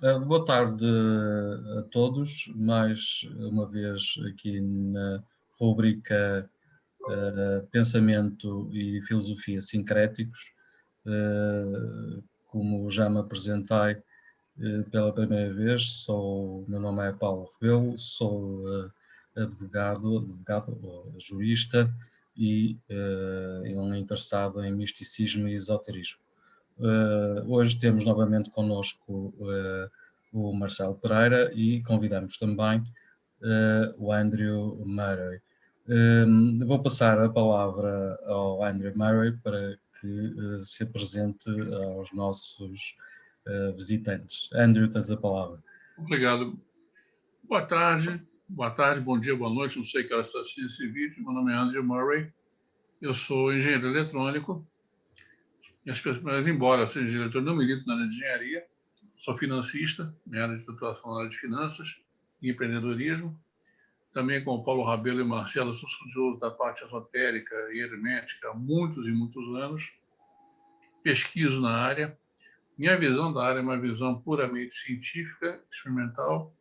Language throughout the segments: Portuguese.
Boa tarde a todos, mais uma vez aqui na rubrica Pensamento e Filosofia Sincréticos. Como já me apresentei pela primeira vez, o meu nome é Paulo Rebelo, sou advogado ou jurista e um interessado em misticismo e esoterismo. Hoje temos novamente connosco o Marcelo Pereira e convidamos também o Andrew Murray. Vou passar a palavra ao Andrew Murray para que se apresente aos nossos visitantes. Andrew, tens a palavra. Obrigado. Boa tarde, bom dia, boa noite. Não sei que hora está assistindo esse vídeo. Meu nome é Andrew Murray. Eu sou engenheiro eletrônico. Mas embora eu seja engenheiro eletrônico, não milito na área de engenharia. Sou financista, minha área de atuação na área de finanças e empreendedorismo. Também com o Paulo Rabelo e Marcelo, sou estudioso da parte esotérica e hermética há muitos e muitos anos. Pesquiso na área. Minha visão da área é uma visão puramente científica, experimental.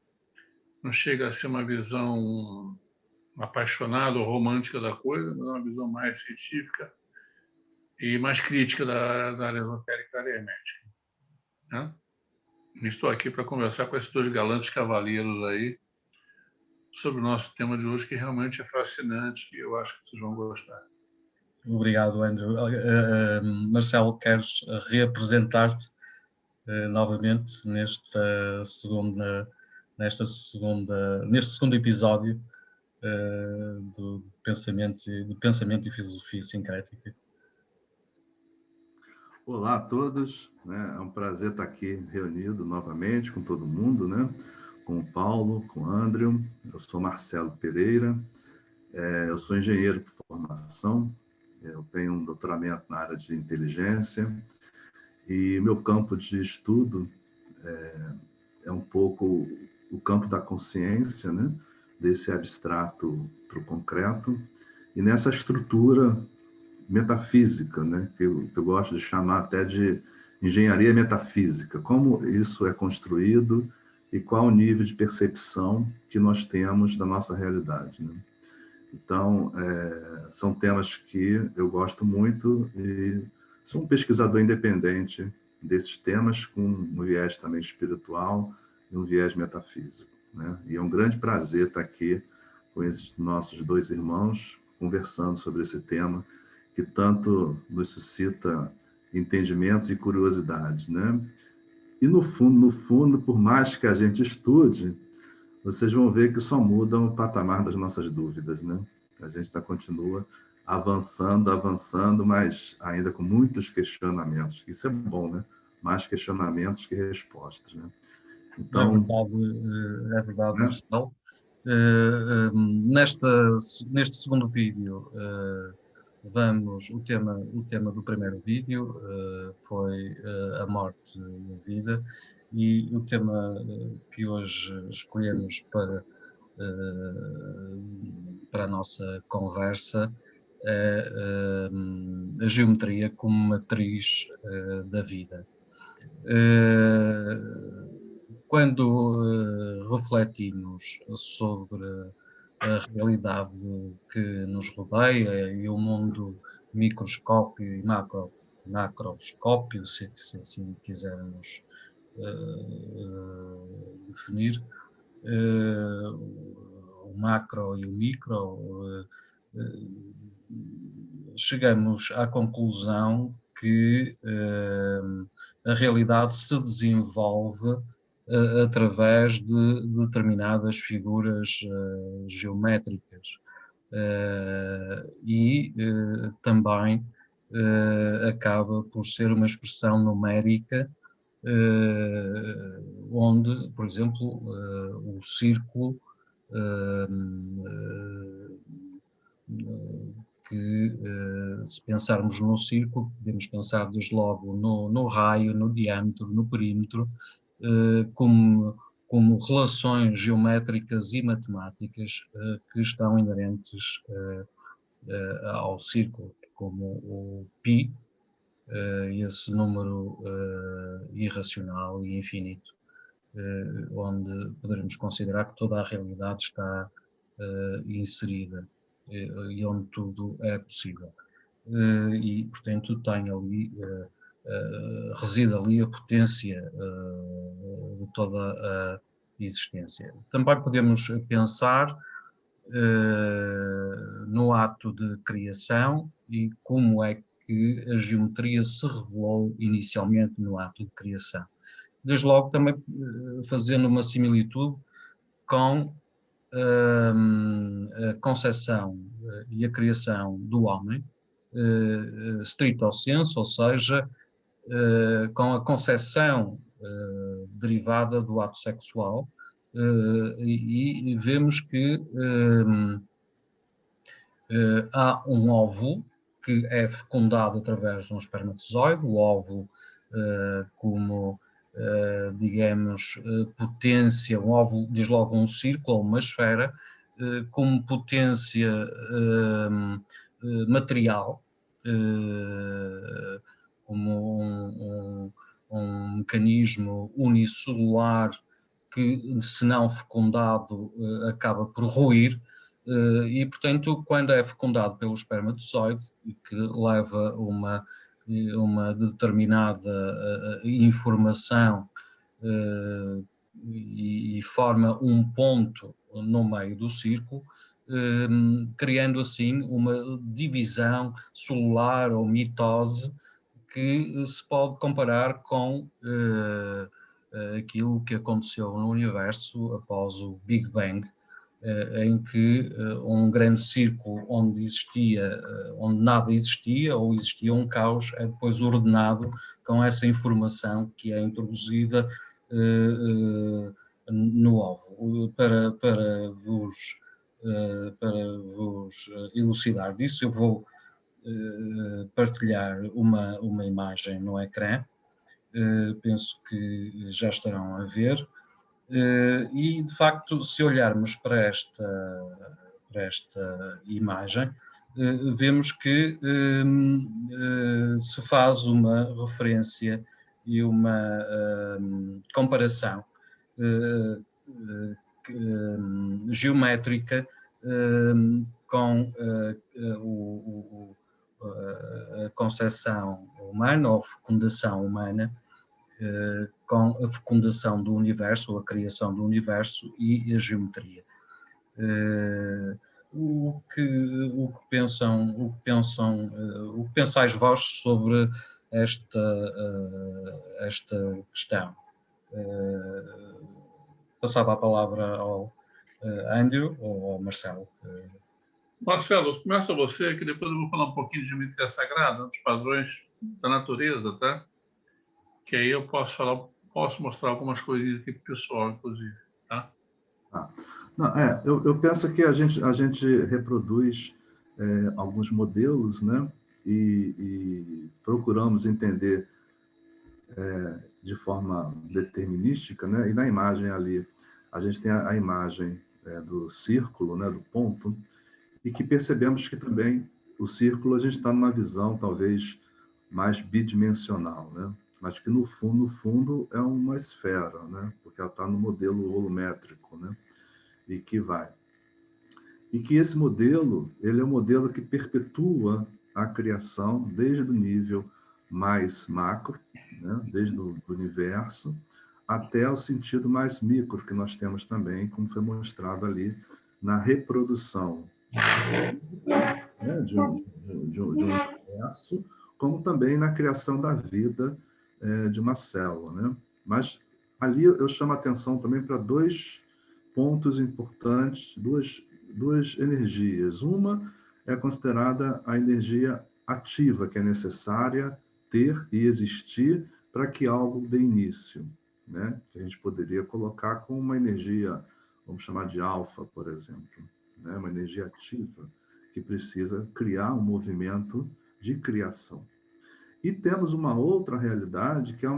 Não chega a ser uma visão apaixonada ou romântica da coisa, mas é uma visão mais científica e mais crítica da área esotérica e da área hermética. Né? Estou aqui para conversar com esses dois galantes cavaleiros aí sobre o nosso tema de hoje, que realmente é fascinante e eu acho que vocês vão gostar. Obrigado, Andrew. Marcelo, queres reapresentar-te novamente neste segundo episódio do pensamento e filosofia sincrética? Olá a todos, né? É um prazer estar aqui reunido novamente com todo mundo, né? Com o Paulo, com o Andrew. Eu sou Marcelo Pereira, eu sou engenheiro por formação, eu tenho um doutoramento na área de inteligência e meu campo de estudo é um pouco o campo da consciência, né? Desse abstrato para o concreto, e nessa estrutura metafísica, né? que eu gosto de chamar até de engenharia metafísica, como isso é construído e qual o nível de percepção que nós temos da nossa realidade. Né? Então, são temas que eu gosto muito e sou um pesquisador independente desses temas, com um viés também espiritual e um viés metafísico. Né? E é um grande prazer estar aqui com esses nossos dois irmãos, conversando sobre esse tema, que tanto nos suscita entendimentos e curiosidades, né? E no fundo, por mais que a gente estude, vocês vão ver que só muda o patamar das nossas dúvidas, né? A gente continua avançando, mas ainda com muitos questionamentos. Isso é bom, né? Mais questionamentos que respostas, né? Então, É verdade, né? Marcelo. Neste segundo vídeo, o tema do primeiro vídeo foi a morte e a vida, e o tema que hoje escolhemos para a nossa conversa é a geometria como matriz da vida. Quando refletimos sobre a realidade que nos rodeia e o mundo microscópio e macroscópio, se assim quisermos definir, o macro e o micro, chegamos à conclusão que a realidade se desenvolve através de determinadas figuras geométricas e também acaba por ser uma expressão numérica onde, por exemplo, o círculo que, se pensarmos num círculo, podemos pensar desde logo no raio, no diâmetro, no perímetro, como relações geométricas e matemáticas que estão inerentes ao círculo, como o π, esse número irracional e infinito. onde poderemos considerar que toda a realidade está inserida e onde tudo é possível. E, portanto, tem ali, reside ali a potência de toda a existência. Também podemos pensar no ato de criação e como é que a geometria se revelou inicialmente no ato de criação. Desde logo também fazendo uma similitude com a concepção e a criação do homem, stricto sensu, ou seja, com a concepção derivada do ato sexual, e vemos que há um óvulo que é fecundado através de um espermatozoide, o óvulo como, digamos, potência, um óvulo diz logo um círculo ou uma esfera, como potência material, como um mecanismo unicelular que, se não fecundado, acaba por ruir, e, portanto, quando é fecundado pelo espermatozoide, que leva uma determinada informação e forma um ponto no meio do círculo, criando assim uma divisão celular ou mitose que se pode comparar com aquilo que aconteceu no universo após o Big Bang, em que um grande círculo onde nada existia ou existia um caos é depois ordenado com essa informação que é introduzida no óvulo. Para vos elucidar disso, eu vou partilhar uma imagem no ecrã. Penso que já estarão a ver. E, de facto, se olharmos para esta imagem, vemos que se faz uma referência e uma comparação geométrica com a concepção humana ou fecundação humana, com a fecundação do universo, ou a criação do universo e a geometria. O que pensais vós sobre esta questão? Passava a palavra ao Andrew ou ao Marcelo. Marcelo, começa você, que depois eu vou falar um pouquinho de geometria sagrada, dos padrões da natureza, tá? Que aí eu posso mostrar algumas coisinhas aqui para o pessoal, inclusive, tá? Não, eu penso que a gente reproduz alguns modelos, né? E procuramos entender de forma determinística, né? E na imagem ali, a gente tem a imagem do círculo, né? Do ponto, e que percebemos que também o círculo a gente está numa visão talvez mais bidimensional, né? Mas que no fundo é uma esfera, né? Porque ela está no modelo volumétrico, né? E que vai. E que esse modelo, ele é um modelo que perpetua a criação desde o nível mais macro, né? Desde o universo, até o sentido mais micro que nós temos também, como foi mostrado ali na reprodução, né? de um universo, como também na criação da vida de uma célula, né? Mas ali eu chamo a atenção também para dois pontos importantes, duas energias. Uma é considerada a energia ativa, que é necessária ter e existir para que algo dê início, né? Que a gente poderia colocar como uma energia, vamos chamar de alfa, por exemplo, né? Uma energia ativa que precisa criar um movimento de criação. E temos uma outra realidade, que é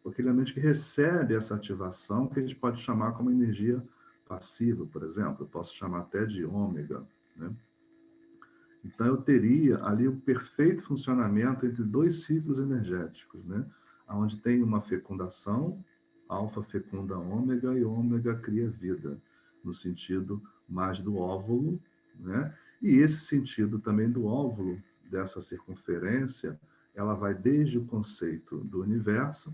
aquele ambiente que recebe essa ativação, que a gente pode chamar como energia passiva, por exemplo. Eu posso chamar até de ômega, né? Então, eu teria ali o perfeito funcionamento entre dois ciclos energéticos, né? Onde tem uma fecundação Alfa fecunda ômega e ômega cria vida, no sentido mais do óvulo, né? E esse sentido também do óvulo, dessa circunferência, ela vai desde o conceito do universo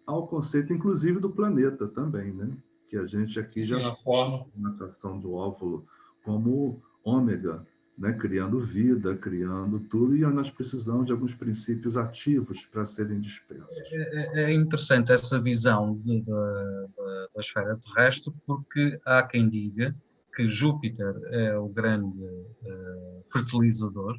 ao conceito, inclusive, do planeta também, né? Que a gente aqui já a forma. a notação do óvulo como ômega, né? Criando vida, criando tudo, e nós precisamos de alguns princípios ativos para serem dispersos. É interessante essa visão da esfera terrestre, porque há quem diga que Júpiter é o grande fertilizador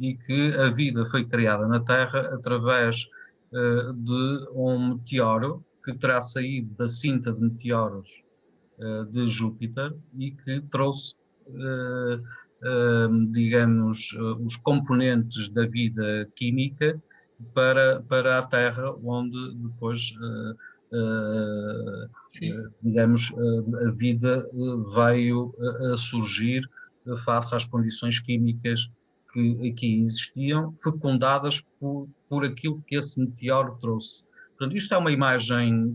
e que a vida foi criada na Terra através de um meteoro que terá saído da cinta de meteoros de Júpiter e que trouxe, digamos, os componentes da vida química para a Terra, onde depois, digamos, a vida veio a surgir face às condições químicas que aqui existiam, fecundadas por aquilo que esse meteoro trouxe. Portanto, isto é uma imagem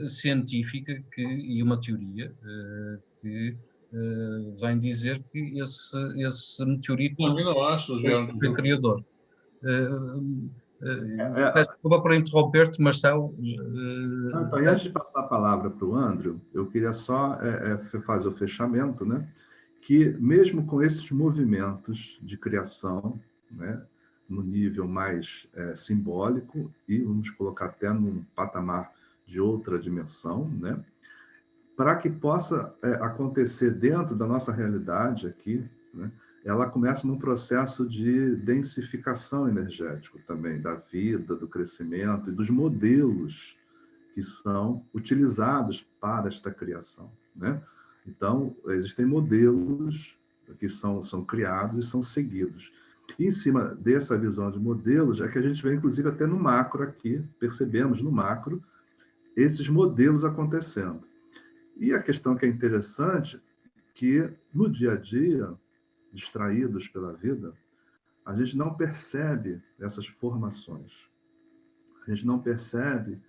científica e uma teoria que vem dizer que esse meteorito Também não acho, os vieram de foi Júpiter. criador. Peço desculpa por interromper-te, Marcelo. Então, e antes de passar a palavra para o Andrew, eu queria só fazer o fechamento, né? Que mesmo com esses movimentos de criação, né, no nível mais simbólico, e vamos colocar até num patamar de outra dimensão, né, para que possa acontecer dentro da nossa realidade aqui, né, ela começa num processo de densificação energético também, da vida, do crescimento e dos modelos que são utilizados para esta criação, né? Então, existem modelos que são criados e são seguidos. E em cima dessa visão de modelos, é que a gente vê, inclusive, até no macro aqui, percebemos no macro, esses modelos acontecendo. E a questão que é interessante, que no dia a dia, distraídos pela vida, a gente não percebe essas formações. A gente não percebe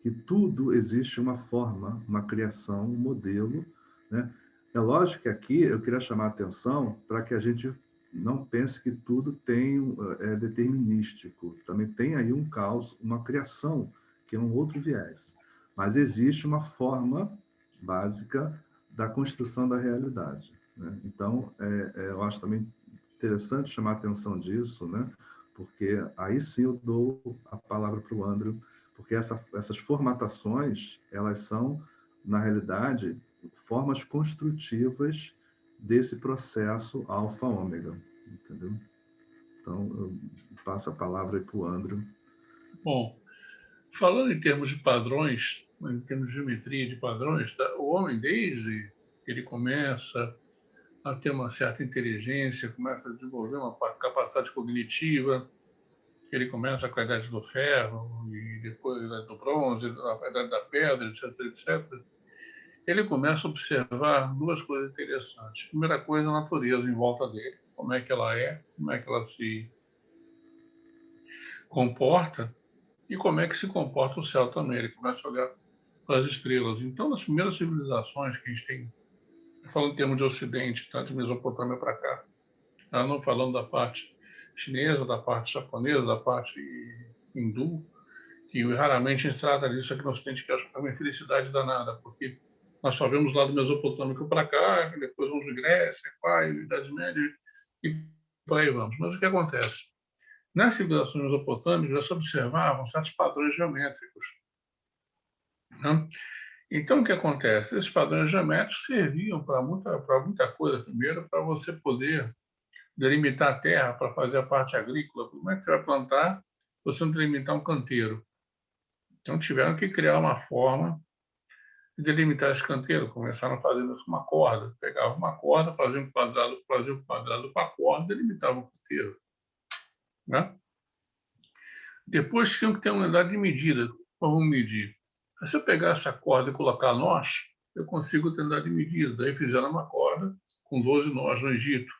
que tudo existe uma forma, uma criação, um modelo, né? É lógico que aqui eu queria chamar a atenção para que a gente não pense que tudo é determinístico. Também tem aí um caos, uma criação, que é um outro viés. Mas existe uma forma básica da construção da realidade, né? Então, eu acho também interessante chamar a atenção disso, né? Porque aí sim eu dou a palavra para o Andrew, porque essas formatações, elas são, na realidade, formas construtivas desse processo alfa-ômega, entendeu? Então, eu passo a palavra para o Andrew. Bom, falando em termos de padrões, em termos de geometria de padrões, o homem, desde que ele começa a ter uma certa inteligência, começa a desenvolver uma capacidade cognitiva, ele começa com a idade do ferro, e depois a idade do bronze, a idade da pedra, etc., etc., ele começa a observar duas coisas interessantes. Primeira coisa, a natureza em volta dele, como é que ela é, como é que ela se comporta e como é que se comporta o céu também. Ele começa a olhar para as estrelas. Então, nas primeiras civilizações que a gente tem, falando em termos de Ocidente, tá, de Mesopotâmia para cá, tá, não falando da parte chinesa, da parte japonesa, da parte hindu, que raramente a gente trata disso aqui no Ocidente, que acho que é uma infelicidade danada, porque nós só vemos lá do Mesopotâmico para cá, depois vamos de Grécia, Idade Média, e por aí vamos. Mas o que acontece? Nas civilizações mesopotâmicas já se observavam certos padrões geométricos, né? Então, o que acontece? Esses padrões geométricos serviam para muita coisa. Primeiro, para você poder delimitar a terra para fazer a parte agrícola. Como é que você vai plantar se você não delimitar um canteiro? Então, tiveram que criar uma forma de delimitar esse canteiro. Começaram fazendo isso com uma corda. Pegavam uma corda, faziam um quadrado com a corda, delimitavam o canteiro, né? Depois tinham que ter uma unidade de medida. Vamos medir. Se eu pegar essa corda e colocar nós, eu consigo ter unidade de medida. Daí fizeram uma corda com 12 nós no Egito.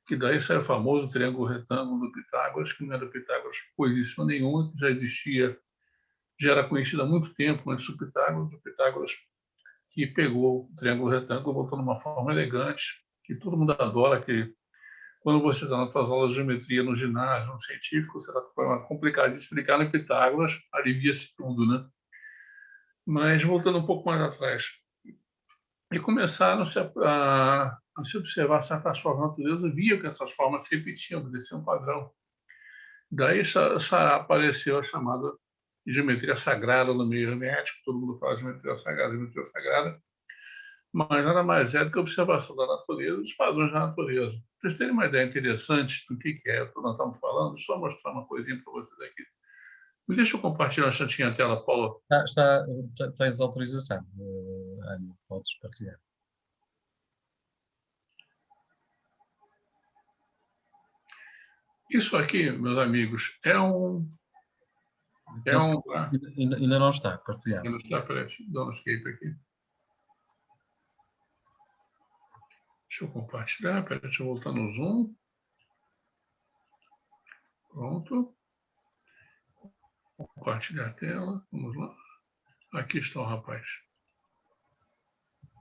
que daí sai o famoso triângulo retângulo do Pitágoras, que não é do Pitágoras coisíssima nenhuma, que já existia, já era conhecido há muito tempo antes do Pitágoras, que pegou o triângulo retângulo, botou numa forma elegante, que todo mundo adora, que quando você está nas suas aulas de geometria no ginásio, no científico, você está complicado de explicar no Pitágoras, alivia-se tudo, né? Mas voltando um pouco mais atrás, e começaram a se observar certas formas da natureza, via que essas formas se repetiam, obedeciam um padrão. Daí apareceu a chamada geometria sagrada no meio hermético, todo mundo fala geometria sagrada, mas nada mais é do que a observação da natureza, dos padrões da natureza. Para vocês terem uma ideia interessante do que é o que nós estamos falando, deixa eu só mostrar uma coisinha para vocês aqui. Me deixa eu compartilhar um instantinho a tela, Paulo. Tens autorização, Ana, podes partilhar. Isso aqui, meus amigos, Ainda não está partilhado. Ainda está, peraí, dá um escape aqui. Deixa eu compartilhar, peraí, deixa eu voltar no Zoom. Pronto. Compartilhar a tela, vamos lá. Aqui está o rapaz.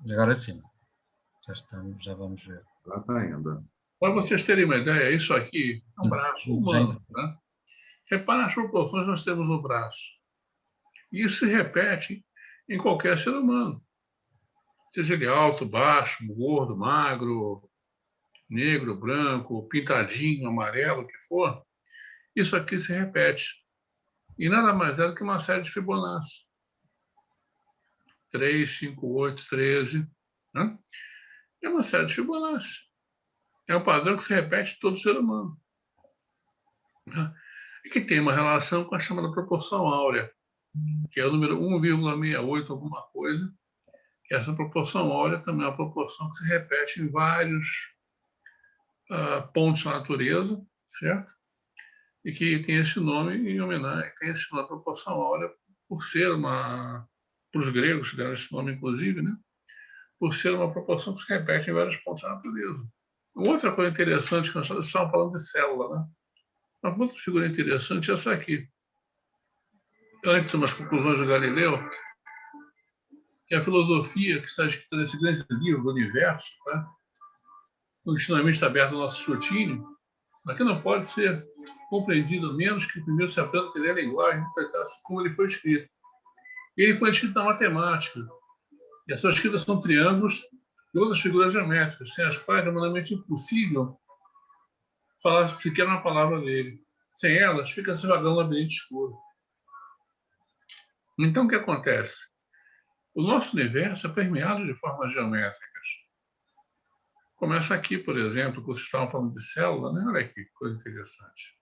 Agora sim. Já vamos ver. Já está ainda. Para vocês terem uma ideia, isso aqui é um braço humano. Né? Repara as proporções que nós temos no braço. E isso se repete em qualquer ser humano. Seja ele alto, baixo, gordo, magro, negro, branco, pintadinho, amarelo, o que for. Isso aqui se repete. E nada mais é do que uma série de Fibonacci. 3, 5, 8, 13. Né? É uma série de Fibonacci. É um padrão que se repete em todo ser humano. E que tem uma relação com a chamada proporção áurea, que é o número 1,68 alguma coisa. E essa proporção áurea também é uma proporção que se repete em vários pontos da natureza, certo? E que tem esse nome em homenagem, tem esse nome, proporção áurea, por ser para os gregos deram esse nome, inclusive, né? Por ser uma proporção que se repete em vários pontos da natureza. Outra coisa interessante, que nós estamos falando de célula, né? Uma outra figura interessante é essa aqui. Antes, umas conclusões do Galileu, que a filosofia que está escrita nesse grande livro do universo, né? Continuamente aberto ao nosso escrutínio, mas que não pode ser compreendido menos que primeiro se aprenda a entender a linguagem, interpretar-se como ele foi escrito. E ele foi escrito na matemática. E as suas escritas são triângulos e outras figuras geométricas, sem as quais é humanamente impossível falar sequer uma palavra dele. Sem elas, fica-se vagando no labirinto escuro. Então, o que acontece? O nosso universo é permeado de formas geométricas. Começa aqui, por exemplo, que vocês estavam falando de célula, né? Olha aqui, que coisa interessante.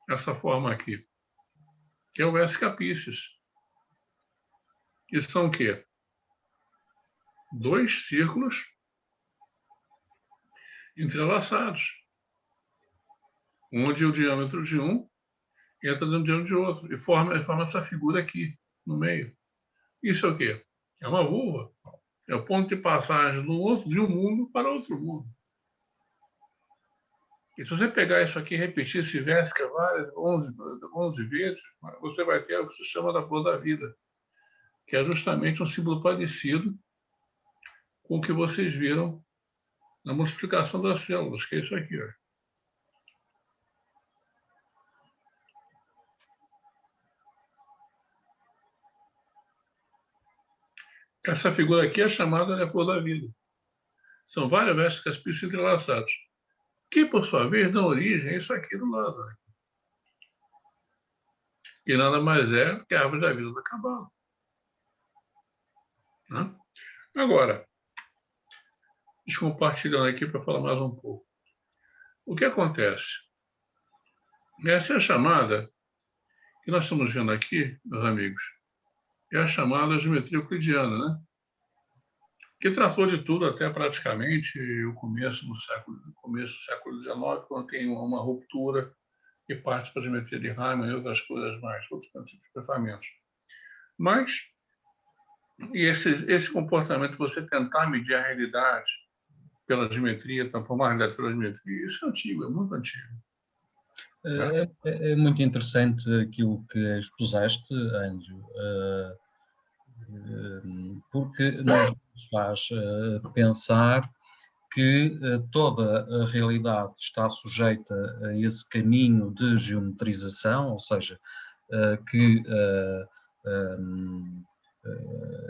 Essa forma aqui, que é o S-Capices. E são o quê? 2 círculos entrelaçados, onde o diâmetro de um entra no diâmetro de outro, e forma essa figura aqui, no meio. Isso é o quê? É uma vulva. É o ponto de passagem de um mundo para outro mundo. E se você pegar isso aqui e repetir esse Vesca várias, 11 vezes, você vai ter o que se chama da flor da vida, que é justamente um símbolo parecido com o que vocês viram na multiplicação das células, que é isso aqui. Ó. Essa figura aqui é chamada de flor da vida. São vários versos caspícios entrelaçados, que, por sua vez, dão origem a isso aqui do lado. Né? Que nada mais é que a árvore da vida da Cabala. Né? Agora, deixa eu compartilhar aqui para falar mais um pouco. O que acontece? Essa é a chamada que nós estamos vendo aqui, meus amigos, é a chamada geometria euclidiana, né? Que tratou de tudo até praticamente o começo do século XIX, quando tem uma ruptura que parte para a geometria de Riemann e outras coisas mais, outros tipos de pensamentos. Mas esse comportamento, você tentar medir a realidade pela geometria, transformar a realidade pela geometria. Isso é antigo, é muito antigo. É muito interessante aquilo que expuseste, Andrew, porque nos faz pensar que toda a realidade está sujeita a esse caminho de geometrização, ou seja, que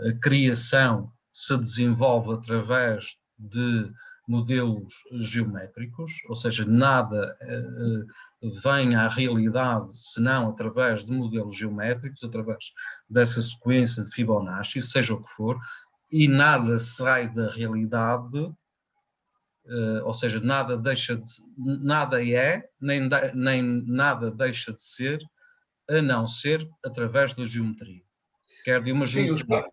a criação se desenvolve através de modelos geométricos, ou seja, nada vem à realidade senão através de modelos geométricos, através dessa sequência de Fibonacci, seja o que for, e nada sai da realidade, ou seja, nada é, nem nada deixa de ser, a não ser através da geometria. Quer de uma geometria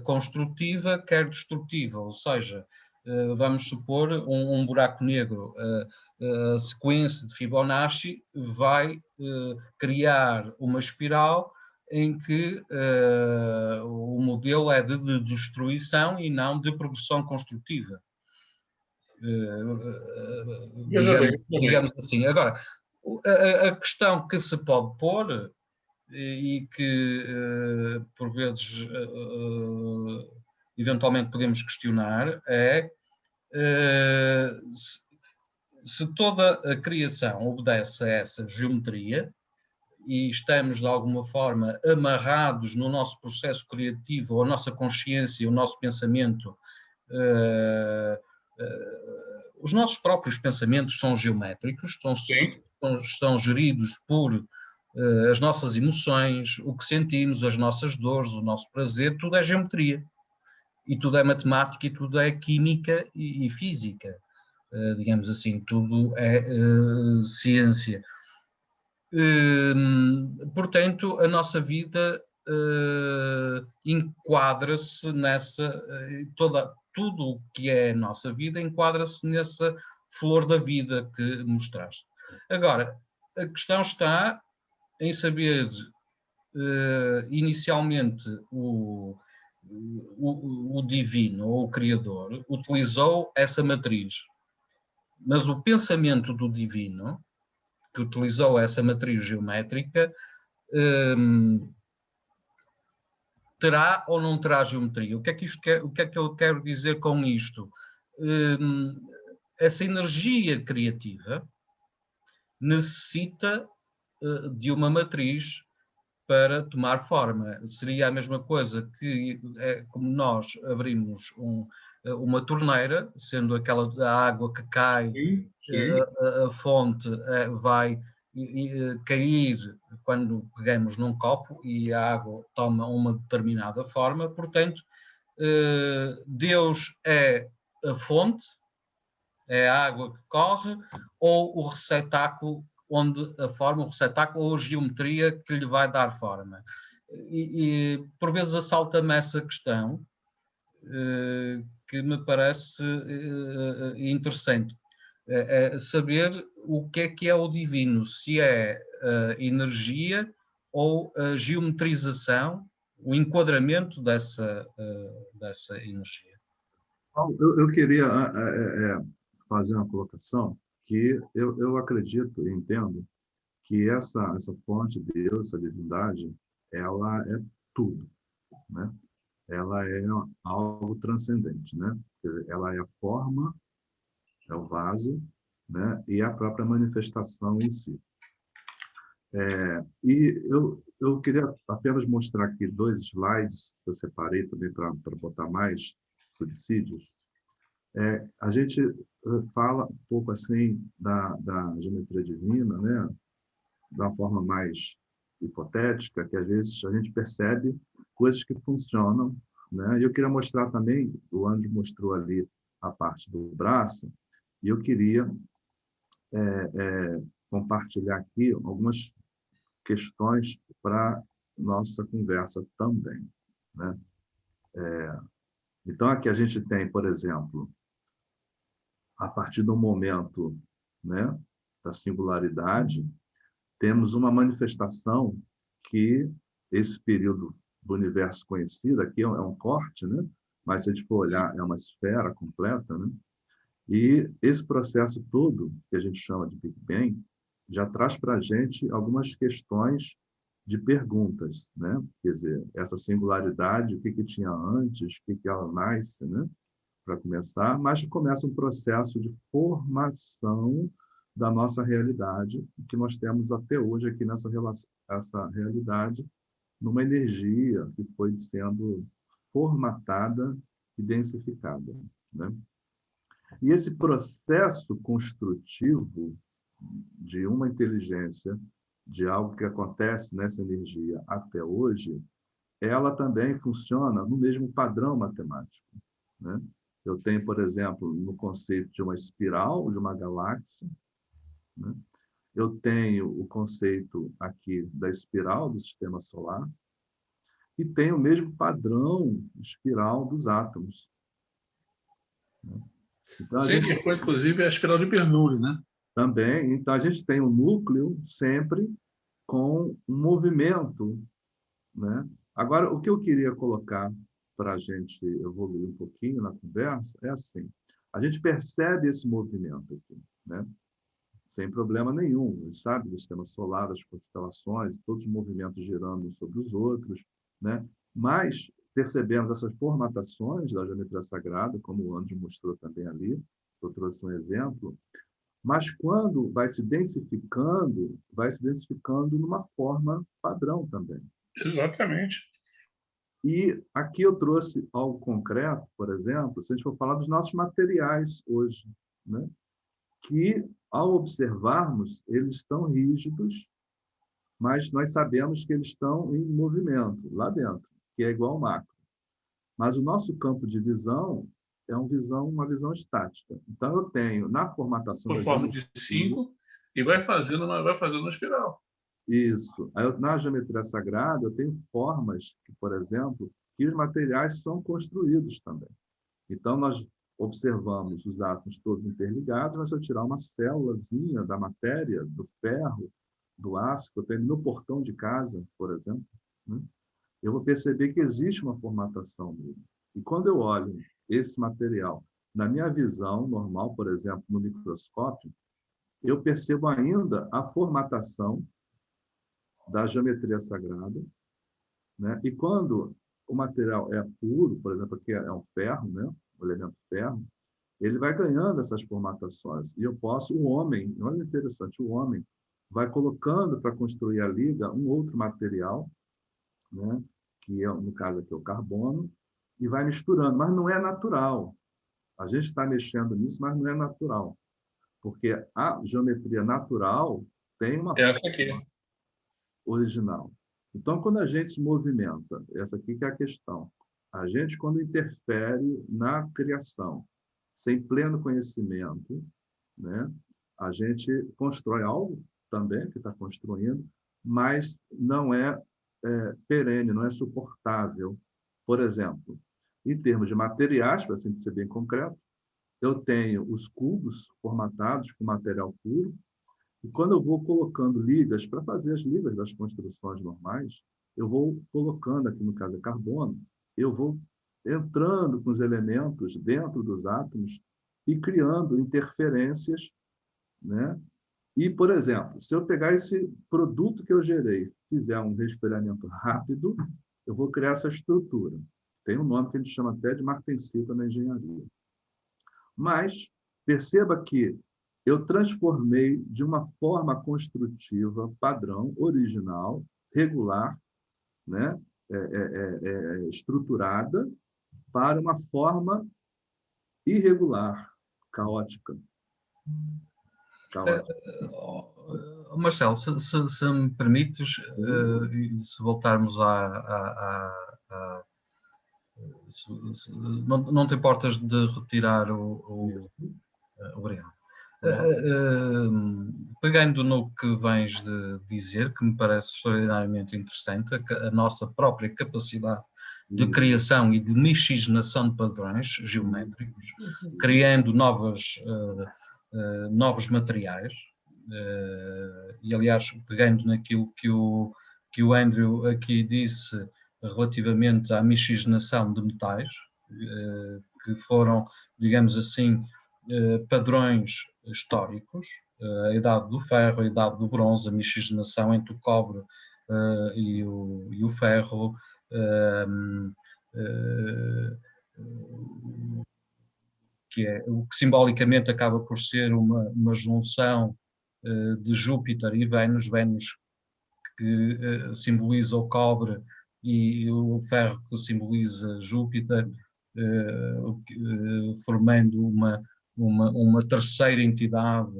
construtiva, quer destrutiva, ou seja, vamos supor um buraco negro, a sequência de Fibonacci vai criar uma espiral em que o modelo é de destruição e não de progressão construtiva. Digamos assim. Agora, a questão que se pode pôr e que por vezes eventualmente podemos questionar é se toda a criação obedece a essa geometria e estamos de alguma forma amarrados no nosso processo criativo, a nossa consciência, o nosso pensamento, os nossos próprios pensamentos são geométricos, são geridos por as nossas emoções, o que sentimos, as nossas dores, o nosso prazer, tudo é geometria. E tudo é matemática, e tudo é química e física. Digamos assim, tudo é ciência. Portanto, a nossa vida enquadra-se nessa... tudo o que é a nossa vida enquadra-se nessa flor da vida que mostraste. Agora, a questão está em saber inicialmente o divino ou o criador utilizou essa matriz, mas o pensamento do divino que utilizou essa matriz geométrica terá ou não terá geometria? O que é que eu quero dizer com isto? Essa energia criativa necessita de uma matriz para tomar forma. Seria a mesma coisa que como nós abrimos uma torneira, sendo aquela água que cai, a fonte vai cair quando pegamos num copo e a água toma uma determinada forma. Portanto, Deus é a fonte, é a água que corre, ou o receptáculo onde a forma, o receptáculo ou a geometria que lhe vai dar forma. E por vezes assalta-me essa questão que me parece interessante. Saber o que é o divino, se é energia ou a geometrização, o enquadramento dessa energia. Eu queria fazer uma colocação que eu acredito e entendo que essa fonte de Deus, essa divindade, ela é tudo, né? Ela é algo transcendente, né? Ela é a forma, é o vaso, né? E a própria manifestação em si. E eu queria apenas mostrar aqui 2 slides que eu separei também para botar mais subsídios. A gente fala um pouco assim da geometria divina, né? De uma forma mais hipotética, que às vezes a gente percebe coisas que funcionam, né? E eu queria mostrar também, o Andrew mostrou ali a parte do braço, e eu queria compartilhar aqui algumas questões para nossa conversa também, né? Então, aqui a gente tem, por exemplo, a partir do momento, né, da singularidade, temos uma manifestação que esse período do universo conhecido, aqui é um corte, né, mas se a gente for olhar, é uma esfera completa, né? E esse processo todo, que a gente chama de Big Bang, já traz para a gente algumas questões de perguntas, né? Quer dizer, essa singularidade, o que tinha antes, o que ela nasce, né? Para começar, mas começa um processo de formação da nossa realidade, que nós temos até hoje aqui nessa essa realidade, numa energia que foi sendo formatada e densificada, né? E esse processo construtivo de uma inteligência, de algo que acontece nessa energia até hoje, ela também funciona no mesmo padrão matemático, né? Eu tenho, por exemplo, no conceito de uma espiral, de uma galáxia, né? Eu tenho o conceito aqui da espiral do sistema solar e tenho o mesmo padrão espiral dos átomos, né? Então, a Sim, gente que foi, inclusive, a espiral de Bernoulli, né? também, então a gente tem um núcleo sempre com um movimento, né? Agora, o que eu queria colocar para a gente evoluir um pouquinho na conversa é assim: a gente percebe esse movimento aqui, né? Sem problema nenhum. A gente sabe do sistema solar, das constelações, todos os movimentos girando uns sobre os outros, né? Mas percebemos essas formatações da geometria sagrada, como o André mostrou também ali, eu trouxe um exemplo, mas quando vai se densificando numa forma padrão também. Exatamente. E aqui eu trouxe algo concreto, por exemplo, se a gente for falar dos nossos materiais hoje, né? Que, ao observarmos, eles estão rígidos, mas nós sabemos que eles estão em movimento lá dentro, que é igual ao macro. Mas o nosso campo de visão é uma visão estática. Então, eu tenho, na formatação Por da forma de geometria... 5 e vai fazendo uma espiral. Isso. Na geometria sagrada, eu tenho formas que, por exemplo, que os materiais são construídos também. Então, nós observamos os átomos todos interligados, mas se eu tirar uma célulazinha da matéria, do ferro, do aço, que eu tenho no portão de casa, por exemplo, né? Eu vou perceber que existe uma formatação nele. E quando eu olho esse material, na minha visão normal, por exemplo, no microscópio, eu percebo ainda a formatação da geometria sagrada, né? E quando o material é puro, por exemplo, aqui é um ferro, né? O elemento ferro, ele vai ganhando essas formatações. E eu posso, o homem, olha interessante, o homem vai colocando para construir a liga um outro material, né? Que é, no caso aqui, o carbono, e vai misturando, mas não é natural. A gente está mexendo nisso, mas não é natural, porque a geometria natural tem uma Essa aqui. forma original. Então, quando a gente se movimenta, essa aqui que é a questão, a gente, quando interfere na criação, sem pleno conhecimento, né, a gente constrói algo também, que está construindo, mas não é, perene, não é suportável. Por exemplo, em termos de materiais, para ser bem concreto, eu tenho os cubos formatados com material puro, e quando eu vou colocando ligas, para fazer as ligas das construções normais, eu vou colocando, aqui no caso é carbono, eu vou entrando com os elementos dentro dos átomos e criando interferências, né? E, por exemplo, se eu pegar esse produto que eu gerei, fizer um resfriamento rápido, eu vou criar essa estrutura. Tem um nome que a gente chama até de martensita na engenharia. Mas perceba que eu transformei de uma forma construtiva, padrão, original, regular, né? Estruturada, para uma forma irregular, caótica. Marcelo, se me permites, se voltarmos não te importas de retirar obrigado. Pegando no que vens de dizer, que me parece extraordinariamente interessante, a nossa própria capacidade de criação e de miscigenação de padrões geométricos, criando novos materiais, e aliás, pegando naquilo que o Andrew aqui disse relativamente à miscigenação de metais, que foram, digamos assim, padrões históricos, a idade do ferro, a idade do bronze, a miscigenação entre o cobre e o ferro, o que simbolicamente acaba por ser uma junção de Júpiter e Vênus, Vênus que simboliza o cobre e o ferro que simboliza Júpiter, formando uma terceira entidade,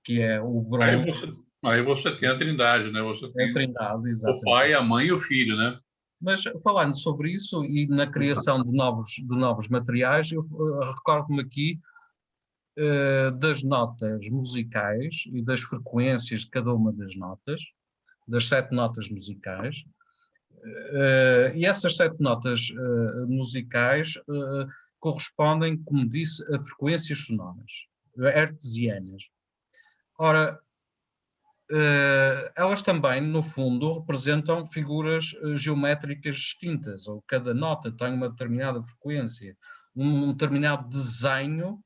que é o bronze. Aí você tem a Trindade, né? Você É a tem Trindade, o Pai, exatamente. a Mãe e o Filho, né? Mas falando sobre isso e na criação de novos materiais, eu recordo-me aqui das notas musicais e das frequências de cada uma das notas, das 7 notas musicais. E essas 7 notas musicais correspondem, como disse, a frequências sonoras, hertzianas. Ora, elas também, no fundo, representam figuras geométricas distintas, ou cada nota tem uma determinada frequência, um determinado desenho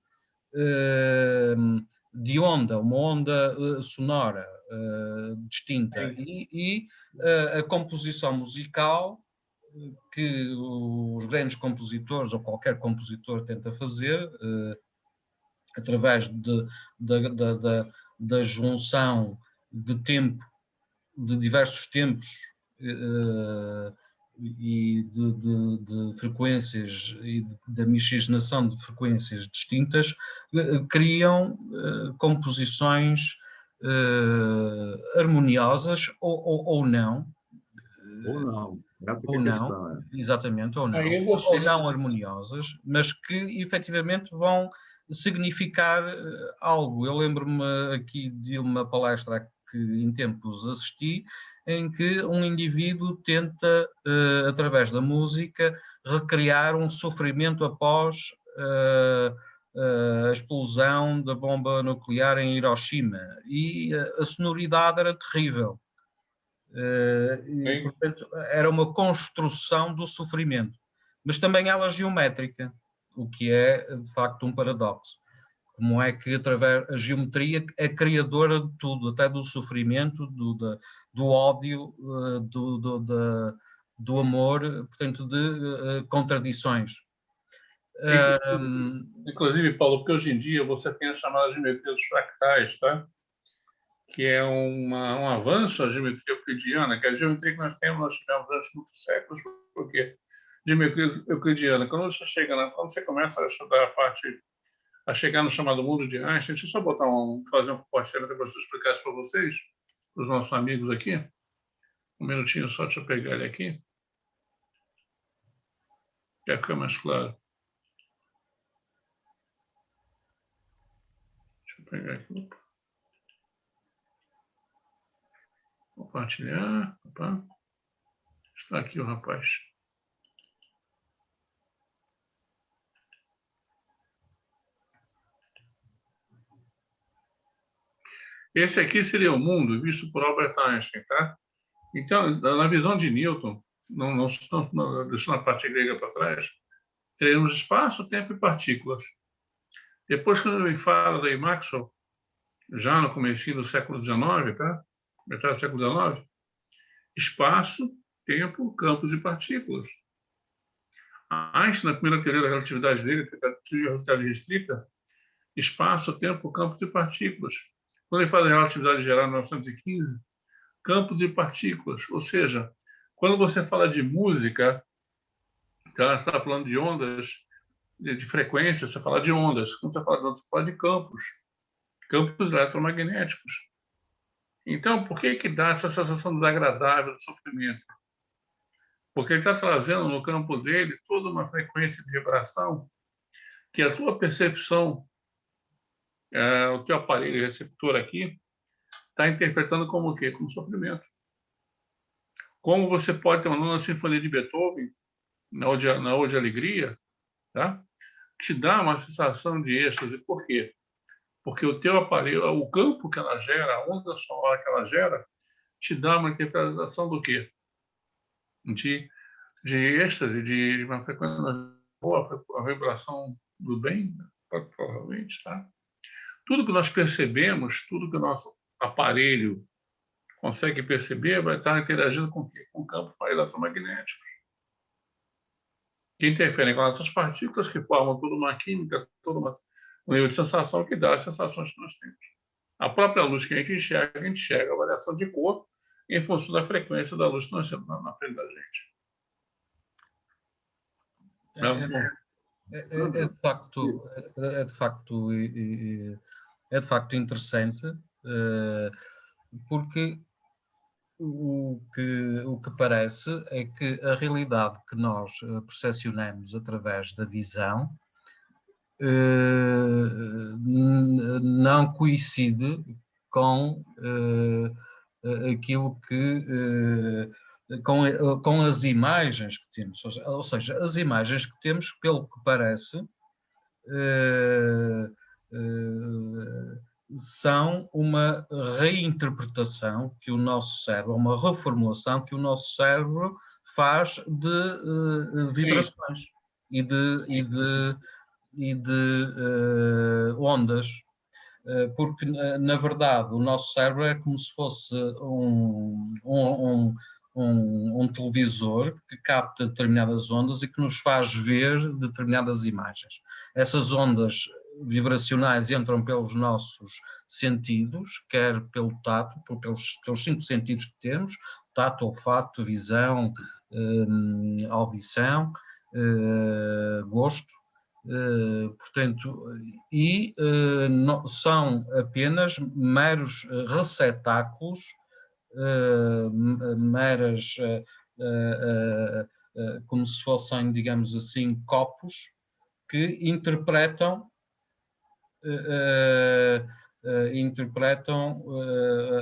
de onda, uma onda sonora distinta. E a composição musical que os grandes compositores, ou qualquer compositor, tenta fazer, através da junção de tempo, de diversos tempos e de frequências e da miscigenação de frequências distintas, criam composições harmoniosas ou não. Ou não. Essa que é Ou a não, questão. É. exatamente, Aí você... ou não harmoniosas, mas que efetivamente vão significar algo. Eu lembro-me aqui de uma palestra a que em tempos assisti, em que um indivíduo tenta, através da música, recriar um sofrimento após a explosão da bomba nuclear em Hiroshima. E a sonoridade era terrível. E, portanto, era uma construção do sofrimento, mas também ela geométrica, o que é, de facto, um paradoxo. Como é que, através da geometria, é criadora de tudo, até do sofrimento, do ódio, do amor, portanto, de contradições. Inclusive, Paulo, porque hoje em dia você tem a chamada geometria dos fractais, tá? Que é um avanço da geometria euclidiana, que é a geometria que nós tivemos durante muitos séculos, porque geometria euclidiana, quando você começa a estudar a chegar no chamado mundo de Einstein, deixa eu só fazer um compartilhamento para eu explicar isso para vocês, para os nossos amigos aqui. Um minutinho só, deixa eu pegar ele aqui. Já fica mais claro. Deixa eu pegar aqui. Compartilhar. Opa. Está aqui o rapaz. Esse aqui seria o mundo visto por Albert Einstein, tá? Então, na visão de Newton, não deixando a parte grega para trás, teremos espaço, tempo e partículas. Depois, quando eu falo da Maxwell, já no começo do século XIX, tá? Metade do século XIX, espaço, tempo, campos e partículas. Einstein, na primeira teoria da relatividade dele, a teoria da relatividade restrita, espaço, tempo, campos e partículas. Quando ele fala da relatividade geral em 1915, campos e partículas. Ou seja, quando você fala de música, então você está falando de ondas, de frequência, você fala de ondas. Quando você fala de ondas, você fala de campos, campos eletromagnéticos. Então, por que dá essa sensação desagradável de sofrimento? Porque ele está trazendo no campo dele toda uma frequência de vibração que a tua percepção, o teu aparelho receptor aqui, está interpretando como o quê? Como sofrimento. Como você pode ter uma nona sinfonia de Beethoven, na Ode à Alegria, tá? Que te dá uma sensação de êxtase. Por quê? Porque o teu aparelho, o campo que ela gera, a onda sonora que ela gera, te dá uma interpretação do quê? De de êxtase, de uma frequência boa, a vibração do bem, provavelmente, tá? Tudo que nós percebemos, tudo que o nosso aparelho consegue perceber, vai estar interagindo com o quê? Com campos eletromagnéticos, que interferem com essas partículas, que formam toda uma química, um nível de sensação que dá as sensações que nós temos. A própria luz que a gente enxerga a variação de cor em função da frequência da luz que nós temos na frente da gente. É de facto interessante, porque o que parece é que a realidade que nós percepcionamos através da visão não coincide com aquilo que com as imagens que temos, ou seja, as imagens que temos, pelo que parece, são uma reinterpretação que o nosso cérebro, uma reformulação que o nosso cérebro faz de vibrações e de ondas. Porque, na verdade, o nosso cérebro é como se fosse um televisor que capta determinadas ondas e que nos faz ver determinadas imagens. Essas ondas vibracionais entram pelos nossos sentidos, quer pelo tato, pelos 5 sentidos que temos, tato, olfato, visão, audição, gosto. Portanto, são apenas meros receptáculos, como se fossem, digamos assim, copos que interpretam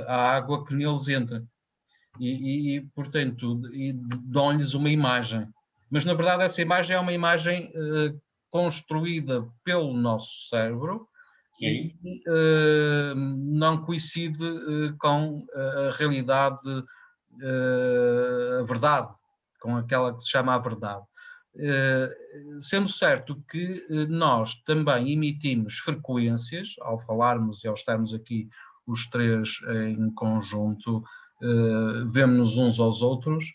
a água que neles entra portanto, dão-lhes uma imagem. Mas, na verdade, essa imagem é uma imagem construída pelo nosso cérebro e não coincide com a realidade, a verdade, com aquela que se chama a verdade. Sendo certo que nós também emitimos frequências, ao falarmos e ao estarmos aqui os três em conjunto, vemos-nos uns aos outros,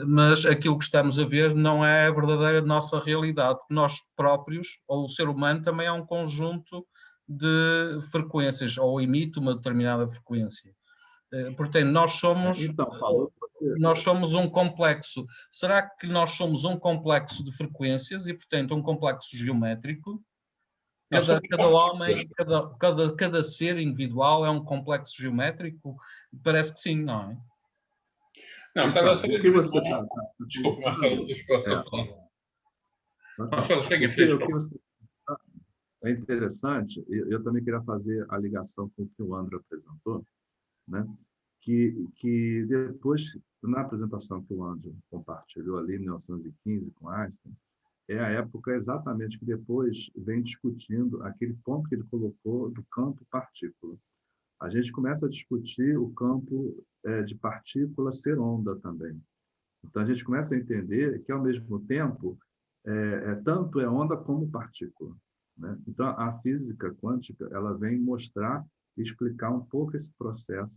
mas aquilo que estamos a ver não é a verdadeira nossa realidade, porque nós próprios, ou o ser humano, também é um conjunto de frequências, ou emite uma determinada frequência. Portanto, nós somos um complexo. Será que nós somos um complexo de frequências e, portanto, um complexo geométrico? Cada homem, cada ser individual é um complexo geométrico? Parece que sim, não é? Não, cada ser individual. Desculpa, Marcelo, deixa eu falar. Marcelo, segue em frente. É interessante, eu também queria fazer a ligação com o que o André apresentou, né? Que depois, na apresentação que o André compartilhou ali em 1915 com Einstein, é a época exatamente que depois vem discutindo aquele ponto que ele colocou do campo partícula. A gente começa a discutir o campo de partícula ser onda também. Então, a gente começa a entender que, ao mesmo tempo, tanto é onda como partícula, né? Então, a física quântica ela vem mostrar e explicar um pouco esse processo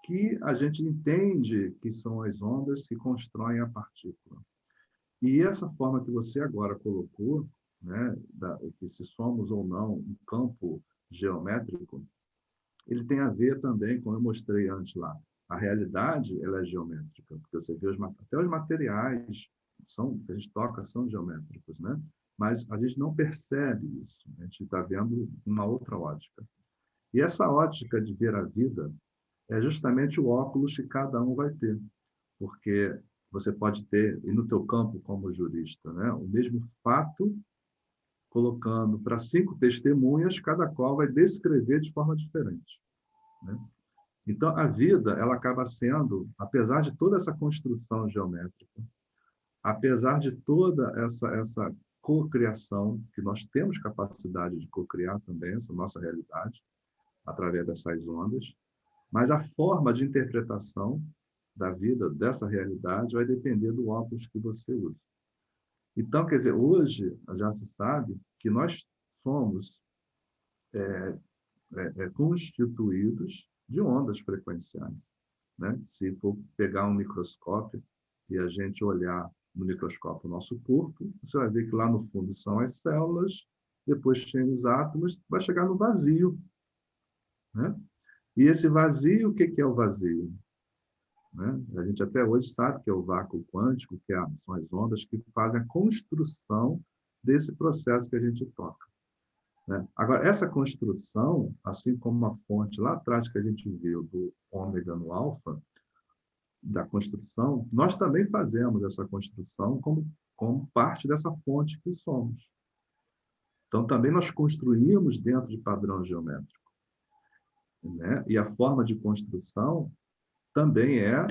que a gente entende que são as ondas que constroem a partícula. E essa forma que você agora colocou, né, que se somos ou não um campo geométrico, ele tem a ver também, como eu mostrei antes lá, a realidade ela é geométrica, porque você vê até os materiais que a gente toca são geométricos, né? Mas a gente não percebe isso, a gente está vendo uma outra ótica. E essa ótica de ver a vida é justamente o óculos que cada um vai ter, porque você pode ter, e no teu campo como jurista, né, o mesmo fato, colocando para 5 testemunhas, cada qual vai descrever de forma diferente, né? Então, a vida ela acaba sendo, apesar de toda essa construção geométrica, apesar de toda essa cocriação, que nós temos capacidade de cocriar também, essa nossa realidade, através dessas ondas, mas a forma de interpretação da vida, dessa realidade, vai depender do óculos que você usa. Então, quer dizer, hoje já se sabe que nós somos constituídos de ondas frequenciais, né? Se for pegar um microscópio e a gente olhar no microscópio o nosso corpo, você vai ver que lá no fundo são as células, depois tem os átomos, vai chegar no vazio, né? E esse vazio, o que é o vazio? Né? A gente até hoje sabe que é o vácuo quântico, são as ondas que fazem a construção desse processo que a gente toca. Né? Agora, essa construção, assim como a fonte lá atrás que a gente viu do ômega no alfa, da construção, nós também fazemos essa construção como parte dessa fonte que somos. Então, também nós construímos dentro de padrão geométrico. Né? E a forma de construção também é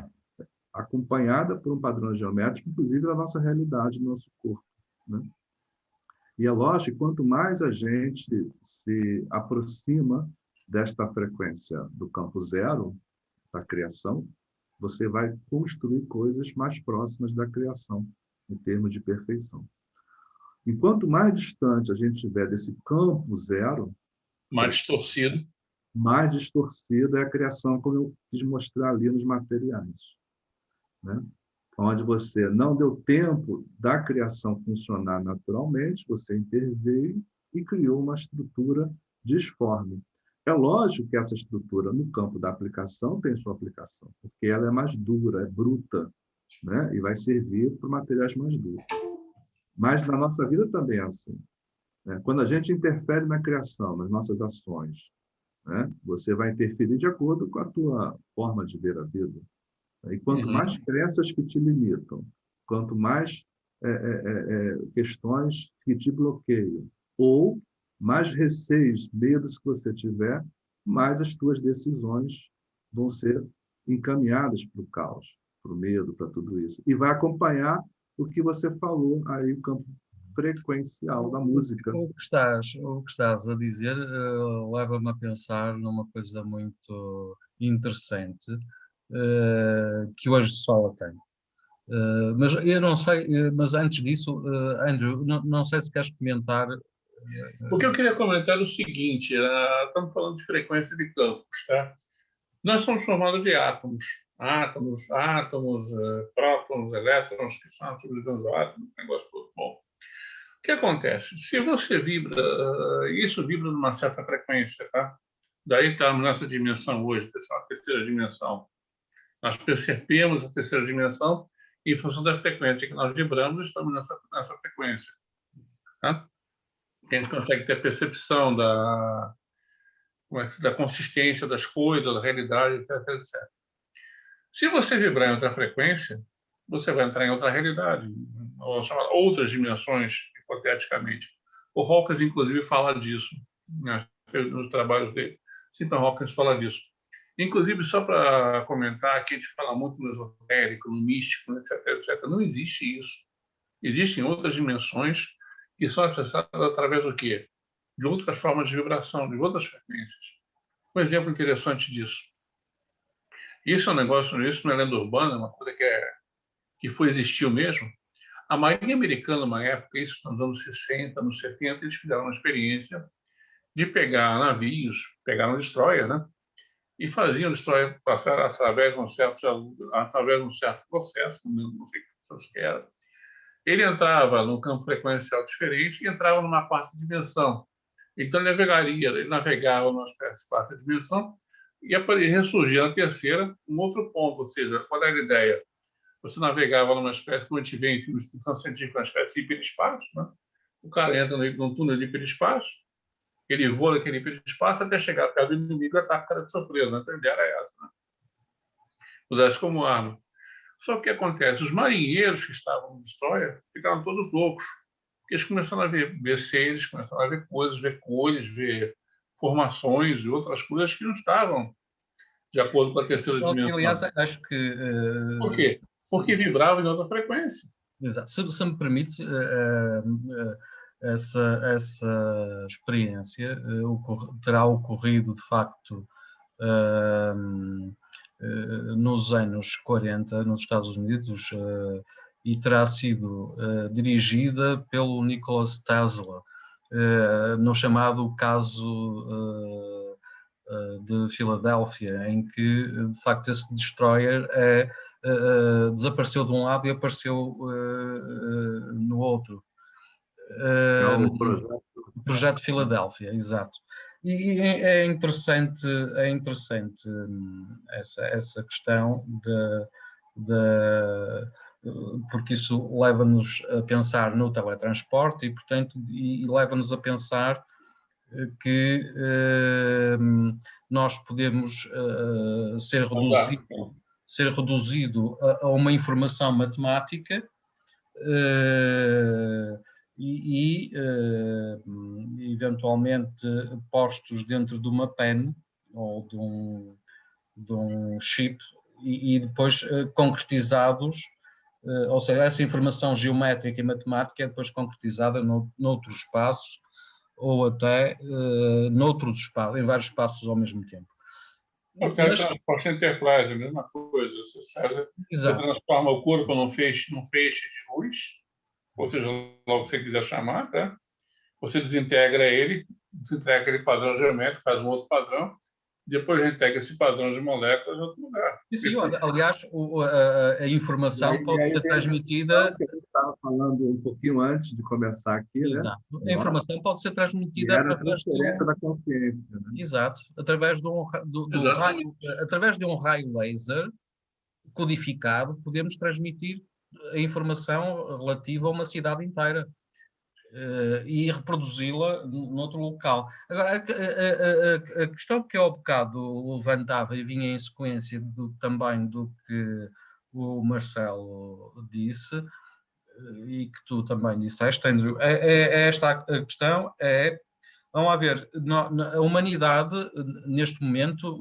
acompanhada por um padrão geométrico, inclusive da nossa realidade, do nosso corpo. Né? E é lógico, quanto mais a gente se aproxima desta frequência do campo zero, da criação, você vai construir coisas mais próximas da criação, em termos de perfeição. E quanto mais distante a gente estiver desse campo zero, mais distorcido. Mais distorcida é a criação, como eu quis mostrar ali nos materiais. Né? Onde você não deu tempo da criação funcionar naturalmente, você interveio e criou uma estrutura disforme. É lógico que essa estrutura, no campo da aplicação, tem sua aplicação, porque ela é mais dura, é bruta, né? E vai servir para materiais mais duros. Mas na nossa vida também é assim. Né? Quando a gente interfere na criação, nas nossas ações, né? Você vai interferir de acordo com a tua forma de ver a vida. E quanto mais crenças que te limitam, quanto mais questões que te bloqueiam, ou mais receios, medos que você tiver, mais as tuas decisões vão ser encaminhadas para o caos, para o medo, para tudo isso. E vai acompanhar o que você falou aí, o campo frequencial da música. O que estás a dizer leva-me a pensar numa coisa muito interessante que hoje se fala tanto. Mas eu não sei, mas antes disso, Andrew, não sei se queres comentar. O que eu queria comentar é o seguinte, estamos falando de frequência de campos, tá? Nós somos formados de átomos, prótons, elétrons, que são as subdivisões do átomo, negócio todo bom. O que acontece? Se você vibra, isso vibra numa certa frequência, tá? Daí estamos nessa dimensão hoje, a terceira dimensão. Nós percebemos a terceira dimensão e, em função da frequência que nós vibramos, estamos nessa frequência. Tá? A gente consegue ter a percepção da consistência das coisas, da realidade, etc, etc. Se você vibrar em outra frequência, você vai entrar em outra realidade, ou chamar outras dimensões, hipoteticamente. O Hawkins, inclusive, fala disso, né, nos trabalhos dele. Stephen Hawkins fala disso. Inclusive, só para comentar, que a gente fala muito no esotérico, no místico, etc, etc. Não existe isso. Existem outras dimensões que são acessadas através do quê? De outras formas de vibração, de outras frequências. Um exemplo interessante disso. Isso é um negócio, isso não é lenda urbana, é uma coisa que existiu mesmo. A Marinha Americana, numa época, isso nos anos 60, anos 70, eles fizeram uma experiência de pegar navios, pegaram um destroyer, né? E faziam o destroyer passar através de um certo processo, não sei o que era. Ele entrava num campo frequencial diferente e entrava numa quarta dimensão. Então, ele navegava numa espécie de quarta dimensão e ressurgia na terceira um outro ponto, ou seja, qual era a ideia? Você navegava numa espécie, como a gente vê em filmes de ficção científica, uma espécie de hiperespaço, né? O cara entra num túnel de hiperespaço, ele voa naquele hiperespaço até chegar perto do inimigo e ataca o cara de surpresa. Né? Então, a ideia era essa. Né? Usasse como arma. Só que o que acontece? Os marinheiros que estavam no destroyer ficaram todos loucos. Porque eles começaram a ver seres, começaram a ver coisas, ver cores, ver formações e outras coisas que não estavam de acordo com a terceira dimensão. Aliás, acho que... Por quê? Porque vibrava em outra frequência. Exato. Se me permite, essa experiência terá ocorrido, de facto, nos anos 40, nos Estados Unidos, e terá sido dirigida pelo Nikola Tesla, no chamado caso de Filadélfia, em que, de facto, esse destroyer desapareceu de um lado e apareceu no outro. É o Projeto Filadélfia, exato. E é interessante essa questão porque isso leva-nos a pensar no teletransporte e, portanto, leva-nos a pensar que nós podemos ser reduzido a uma informação matemática eventualmente postos dentro de uma pen ou de um chip e depois concretizados, ou seja, essa informação geométrica e matemática é depois concretizada noutro espaço ou até noutros espaços, em vários espaços ao mesmo tempo. O teletransporte Enterprise é a mesma coisa. Você transforma o corpo num feixe de luz, ou seja, logo que você quiser chamar, tá? Você desintegra ele padrão geométrico, faz um outro padrão, depois reintegra esse padrão de moléculas em outro lugar. Sim, aliás, a informação pode ser transmitida... Que a gente estava falando um pouquinho antes de começar aqui, exato. Né? A informação pode ser transmitida através da transferência da consciência. Né? Exato. Através de um raio laser codificado, podemos transmitir a informação relativa a uma cidade inteira e reproduzi-la noutro local. Agora, a questão que eu há bocado levantava e vinha em sequência também do que o Marcelo disse e que tu também disseste, Andrew, esta a questão vamos lá ver, a humanidade neste momento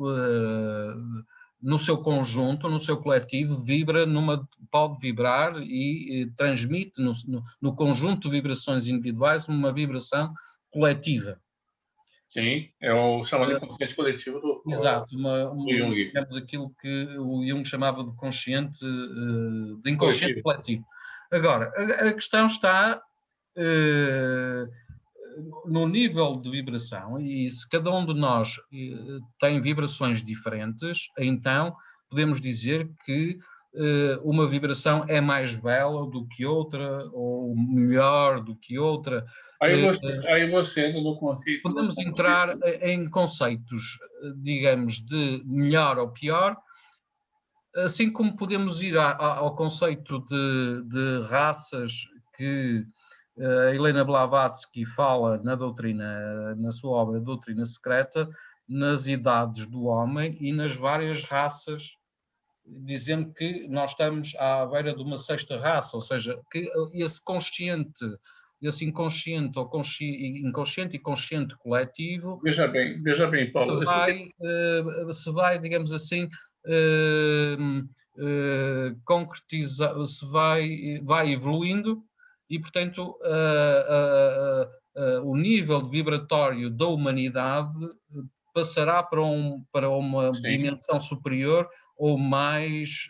no seu conjunto, no seu coletivo, pode vibrar e transmite no conjunto de vibrações individuais uma vibração coletiva. Sim, é o chamado inconsciente coletivo do exato, Jung. Digamos aquilo que o Jung chamava de inconsciente coletivo. Agora, a questão está no nível de vibração, e se cada um de nós tem vibrações diferentes, então podemos dizer que uma vibração é mais bela do que outra, ou melhor do que outra. Aí você entra no conceito... Podemos entrar em conceitos, digamos, de melhor ou pior, assim como podemos ir ao conceito de raças que Helena Blavatsky fala na sua obra Doutrina Secreta, nas idades do homem e nas várias raças, dizendo que nós estamos à beira de uma sexta raça, ou seja, que esse inconsciente ou inconsciente e consciente coletivo... Veja bem, Paulo... se vai, digamos assim, concretizar, vai evoluindo e, portanto, o nível vibratório da humanidade passará para uma Sim. dimensão superior ou mais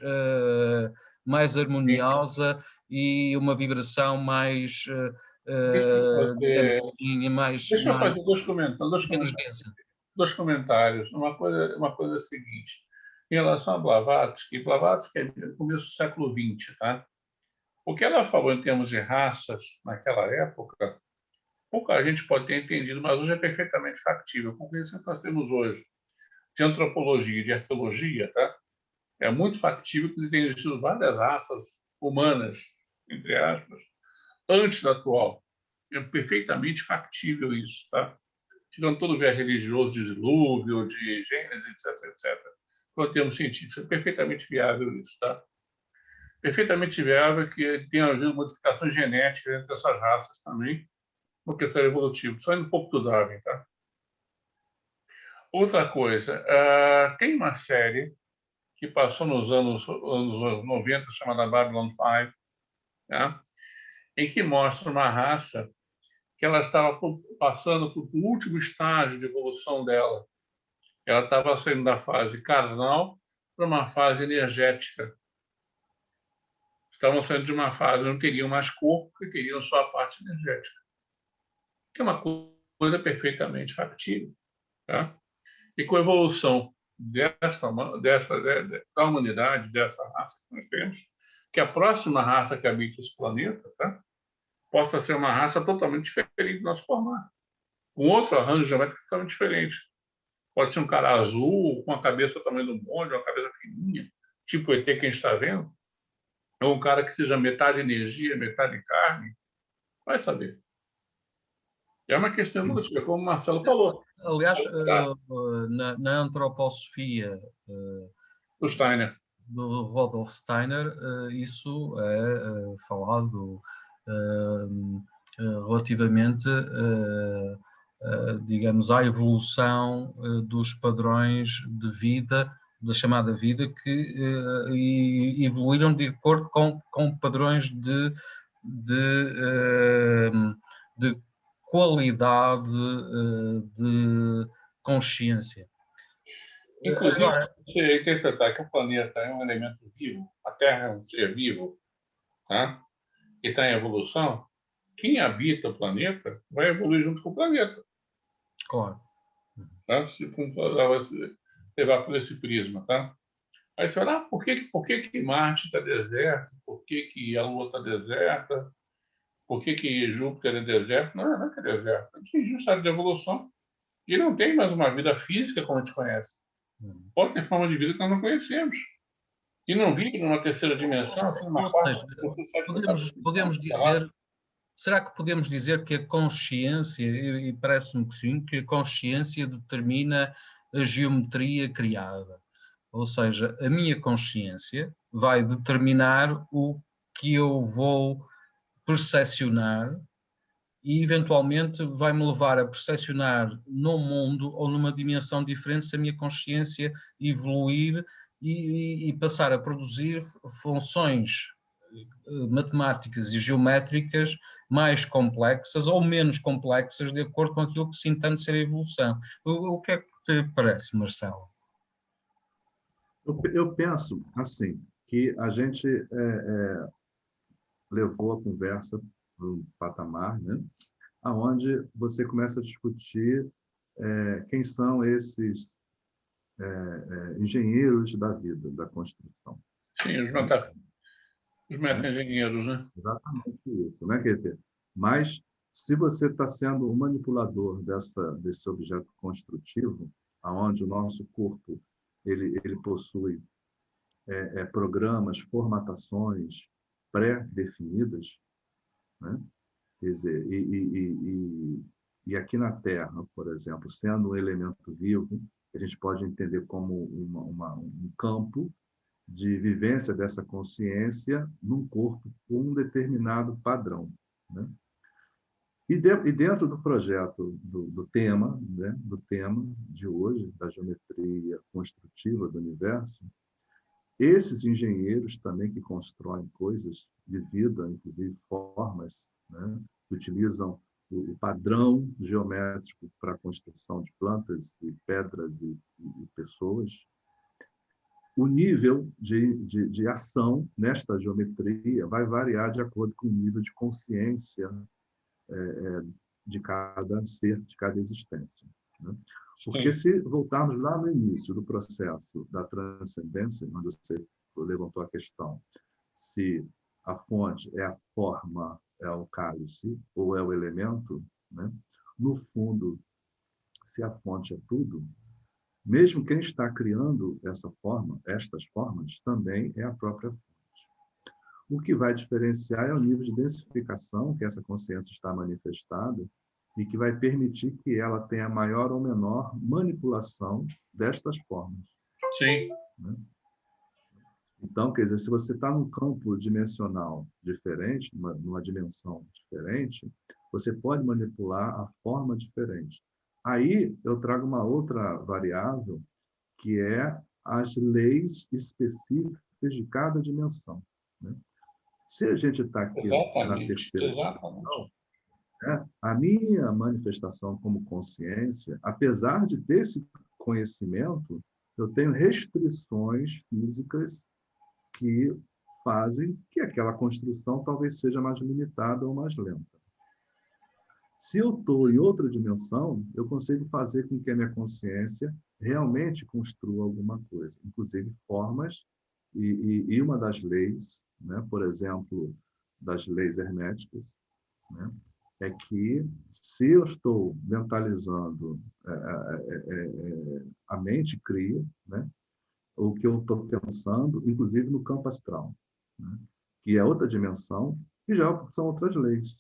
harmoniosa. Sim. E uma vibração mais... Deixa eu fazer dois comentários. Uma coisa é a seguinte. Em relação a Blavatsky é no começo do século XX, tá? O que ela falou em termos de raças naquela época, pouca gente pode ter entendido, mas hoje é perfeitamente factível. Com o conhecimento que nós temos hoje de antropologia e de arqueologia, tá? É muito factível que tenham existido várias raças humanas, entre aspas, antes da atual. É perfeitamente factível isso, tá? Tirando todo o viés religioso de dilúvio, de Gênesis, etc. Em termos científicos, é perfeitamente viável isso, tá? Perfeitamente viável que tenha havido modificações genéticas entre essas raças também, no questão evolutivo. Só indo um pouco do Darwin, tá? Outra coisa, tem uma série que passou nos anos 90, chamada Babylon 5, tá? Em que mostra uma raça que ela estava passando por o último estágio de evolução dela. Ela estava saindo da fase carnal para uma fase energética. Estavam saindo de uma fase, não teriam mais corpo, porque teriam só a parte energética. Que é uma coisa perfeitamente factível. Tá? E com a evolução da humanidade, dessa raça que nós temos, que a próxima raça que habita esse planeta, tá? Possa ser uma raça totalmente diferente do nosso formato, com outro arranjo geométrico totalmente diferente. Pode ser um cara azul, com a cabeça do tamanho do bonde, uma cabeça fininha, tipo o ET que a gente está vendo, ou um cara que seja metade energia, metade carne, vai saber. É uma questão evolutiva, como o Marcelo falou. Aliás, na antroposofia O Steiner. do Rudolf Steiner, isso é falado relativamente, digamos, à evolução dos padrões de vida, da chamada vida, que evoluíram de acordo com padrões de qualidade de consciência. Inclusive, você interpretar que o planeta é um elemento vivo, a Terra é um ser vivo, tá? E está em evolução, quem habita o planeta vai evoluir junto com o planeta. Claro. Tá? Se levar por esse prisma, tá? Aí você fala, por que Marte está deserto? Por que a Lua está deserta? Por que Júpiter é deserto? Não é que é deserto. A gente atingiu um estado de evolução e não tem mais uma vida física como a gente conhece. Pode ter forma de vida que nós não conhecemos. E não vive numa terceira dimensão, assim, numa quarta. Podemos dizer, será que podemos dizer que a consciência, e parece-me que sim, que a consciência determina a geometria criada? Ou seja, a minha consciência vai determinar o que eu vou percepcionar e eventualmente vai-me levar a percepcionar num mundo ou numa dimensão diferente se a minha consciência evoluir e passar a produzir funções matemáticas e geométricas mais complexas ou menos complexas de acordo com aquilo que se entende ser a evolução. O que é que te parece, Marcelo? Eu penso, assim, que a gente levou a conversa para um patamar, né, onde você começa a discutir quem são esses engenheiros da vida, da construção. Sim, os meta-engenheiros, né? Exatamente isso, né, quer dizer, mas se você está sendo o manipulador desse objeto construtivo, aonde o nosso corpo ele possui programas, formatações pré-definidas, né? Quer dizer, e aqui na Terra, por exemplo, sendo um elemento vivo, a gente pode entender como um campo de vivência dessa consciência num corpo com um determinado padrão, né? E dentro do projeto, do tema, né, do tema de hoje, da geometria construtiva do universo, esses engenheiros também que constroem coisas de vida, inclusive formas, né, que utilizam o padrão geométrico para a construção de plantas e pedras e pessoas, o nível de ação nesta geometria vai variar de acordo com o nível de consciência de cada ser, de cada existência, né? Porque se voltarmos lá no início do processo da transcendência, onde você levantou a questão se a fonte é a forma, é o cálice ou é o elemento, né? No fundo, se a fonte é tudo, mesmo quem está criando estas formas, também é a própria fonte. O que vai diferenciar é o nível de densificação que essa consciência está manifestada e que vai permitir que ela tenha maior ou menor manipulação destas formas. Sim. Né? Então, quer dizer, se você está num campo dimensional diferente, numa dimensão diferente, você pode manipular a forma diferente. Aí eu trago uma outra variável, que é as leis específicas de cada dimensão, né? Se a gente está aqui na terceira dimensão, né, a minha manifestação como consciência, apesar de ter esse conhecimento, Eu tenho restrições físicas que fazem que aquela construção talvez seja mais limitada ou mais lenta. Se eu estou em outra dimensão, eu consigo fazer com que a minha consciência realmente construa alguma coisa, inclusive formas, e uma das leis, né, por exemplo, das leis herméticas, né, é que se eu estou mentalizando, a mente cria, né, o que eu estou pensando, inclusive no campo astral, né, que é outra dimensão, e já são outras leis.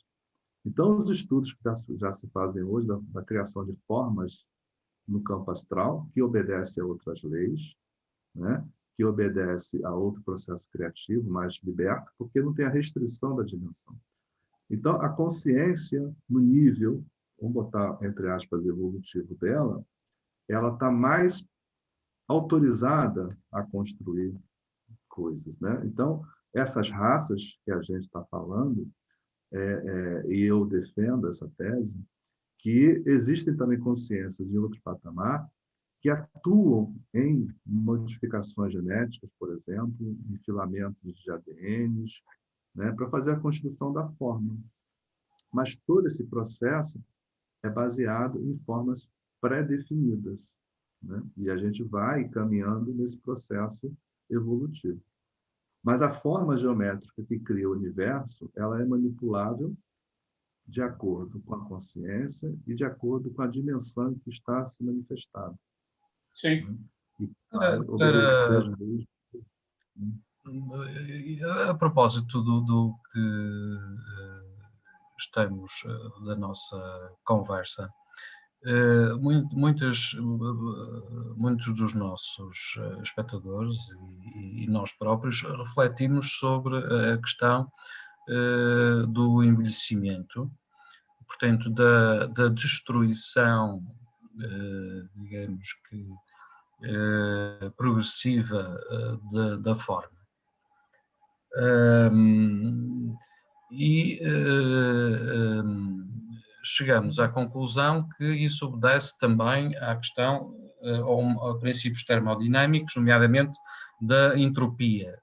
Então, os estudos que já se fazem hoje da criação de formas no campo astral, que obedece a outras leis, né, que obedece a outro processo criativo mais liberto, porque não tem a restrição da dimensão. Então, a consciência, no nível, vamos botar entre aspas, evolutivo dela, ela está mais autorizada a construir coisas, né? Então, essas raças que a gente está falando, e eu defendo essa tese, que existem também consciências em outro patamar que atuam em modificações genéticas, por exemplo, em filamentos de ADNs, né, para fazer a construção da forma. Mas todo esse processo é baseado em formas pré-definidas, né? E a gente vai caminhando nesse processo evolutivo. Mas a forma geométrica que cria o universo, ela é manipulável de acordo com a consciência e de acordo com a dimensão que está se manifestando. Sim. Né? E vai obedecer às leis. A propósito do que estamos da nossa conversa, muitos dos nossos espectadores e nós próprios refletimos sobre a questão do envelhecimento, portanto, da destruição, digamos que, progressiva da forma. Chegamos à conclusão que isso obedece também à questão, a princípios termodinâmicos, nomeadamente da entropia,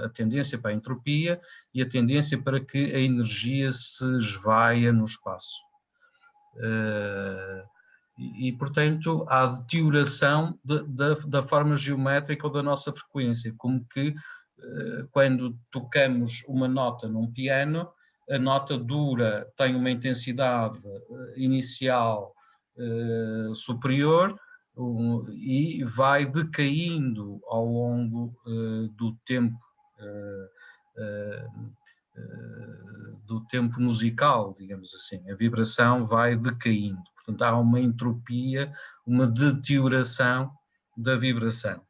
a tendência para a entropia e a tendência para que a energia se esvaia no espaço. Portanto, há deterioração da forma geométrica ou da nossa frequência, como que quando tocamos uma nota num piano, a nota dura tem uma intensidade inicial superior e vai decaindo ao longo do tempo musical, digamos assim. A vibração vai decaindo. Portanto, há uma entropia, uma deterioração da vibração.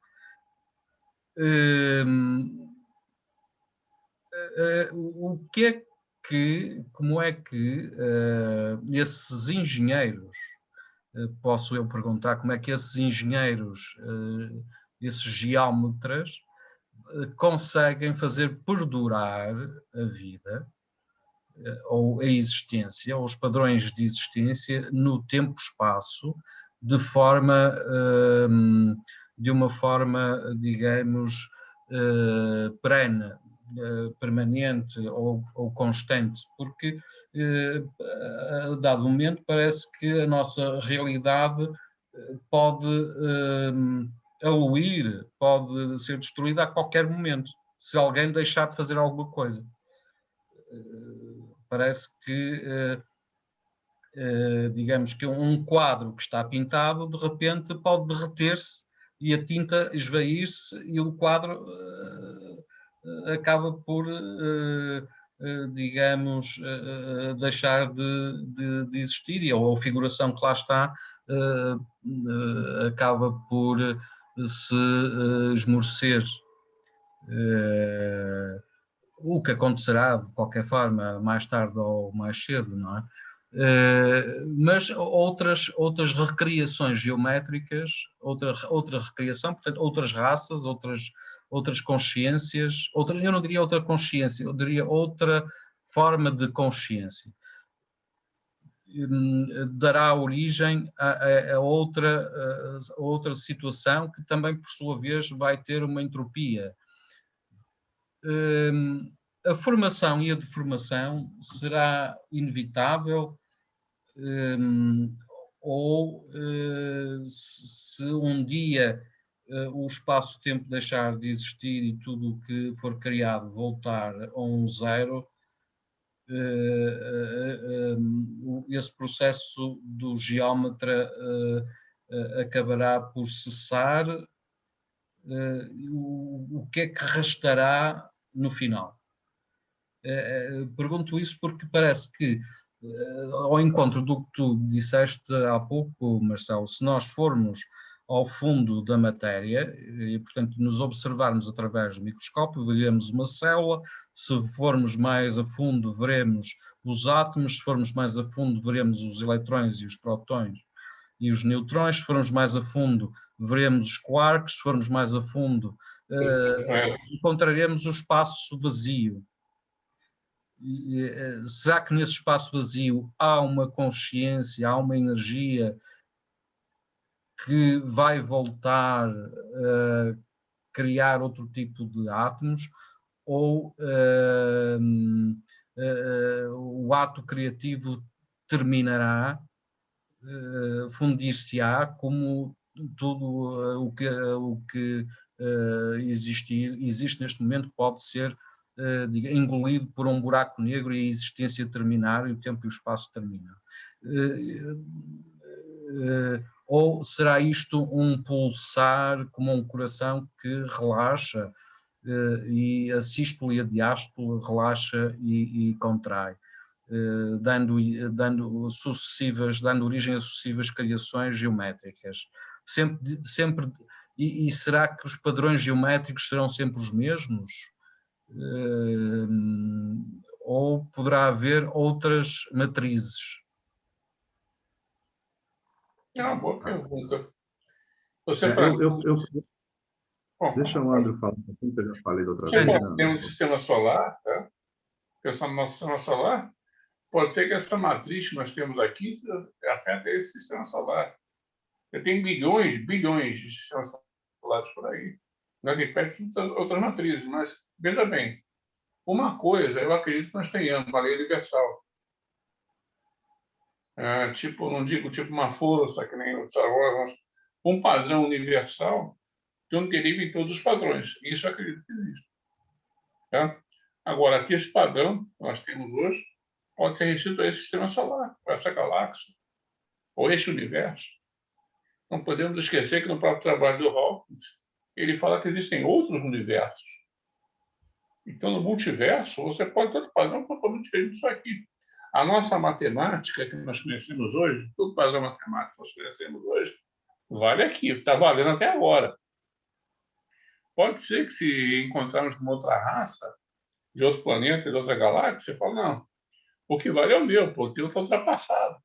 Como é que esses engenheiros, posso eu perguntar, como é que esses engenheiros, esses geómetras, conseguem fazer perdurar a vida, ou a existência, ou os padrões de existência no tempo-espaço, de uma forma, digamos, perene, permanente ou constante, porque a dado momento parece que a nossa realidade pode aluir, pode ser destruída a qualquer momento, se alguém deixar de fazer alguma coisa. Parece que, digamos que um quadro que está pintado, de repente pode derreter-se e a tinta esvair-se e o quadro acaba por, digamos, deixar de existir, ou a figuração que lá está acaba por se esmorecer. O que acontecerá de qualquer forma mais tarde ou mais cedo, não é? Mas outras recriações geométricas, outra recriação, portanto, outras raças, outras consciências, eu não diria outra consciência, eu diria outra forma de consciência. dará origem a outra situação que também, por sua vez, vai ter uma entropia. A formação e a deformação será inevitável, ou se um dia o espaço-tempo deixar de existir e tudo o que for criado voltar a um zero, esse processo do geómetra acabará por cessar. O que é que restará no final? Pergunto isso porque parece que, ao encontro do que tu disseste há pouco, Marcelo, se nós formos ao fundo da matéria e, portanto, nos observarmos através do microscópio, veremos uma célula. Se formos mais a fundo, veremos os átomos. Se formos mais a fundo, veremos os eletrões e os prótons e os neutrões. Se formos mais a fundo, veremos os quarks. Se formos mais a fundo, encontraremos o espaço vazio. Será que nesse espaço vazio há uma consciência, há uma energia que vai voltar a criar outro tipo de átomos, ou o ato criativo terminará, fundir-se-á, como tudo o que existe neste momento pode ser engolido por um buraco negro e a existência terminar e o tempo e o espaço terminam. Ou será isto um pulsar como um coração que relaxa, e a sístole e a diástole relaxa e contrai, dando origem a sucessivas criações geométricas. Sempre, e será que os padrões geométricos serão sempre os mesmos? Ou poderá haver outras matrizes? É uma boa pergunta. Você deixa o André falar um pouquinho, que eu já falei da outra vez. Tem um sistema solar, tá? Pensando no nosso sistema solar, pode ser que essa matriz que nós temos aqui afeta esse sistema solar. Tem bilhões de sistemas solares por aí. Nós impede outras matrizes, mas veja bem, uma coisa, eu acredito que nós tenhamos uma lei universal. Não digo tipo uma força, que nem o Star Wars, mas um padrão universal que não deriva em todos os padrões. Isso eu acredito que existe. Tá? Agora, aqui esse padrão que nós temos hoje pode ser restrito a esse sistema solar, a essa galáxia, ou este universo. Não podemos esquecer que no próprio trabalho do Hawkins, ele fala que existem outros universos. Então, no multiverso, você pode ter um padrão totalmente diferente disso aqui. A nossa matemática que nós conhecemos hoje, todo padrão matemático que nós conhecemos hoje, vale aqui, está valendo até agora. Pode ser que se encontrarmos uma outra raça, de outro planeta, de outra galáxia, você fala, não, o que vale é o meu, porque eu estou ultrapassado.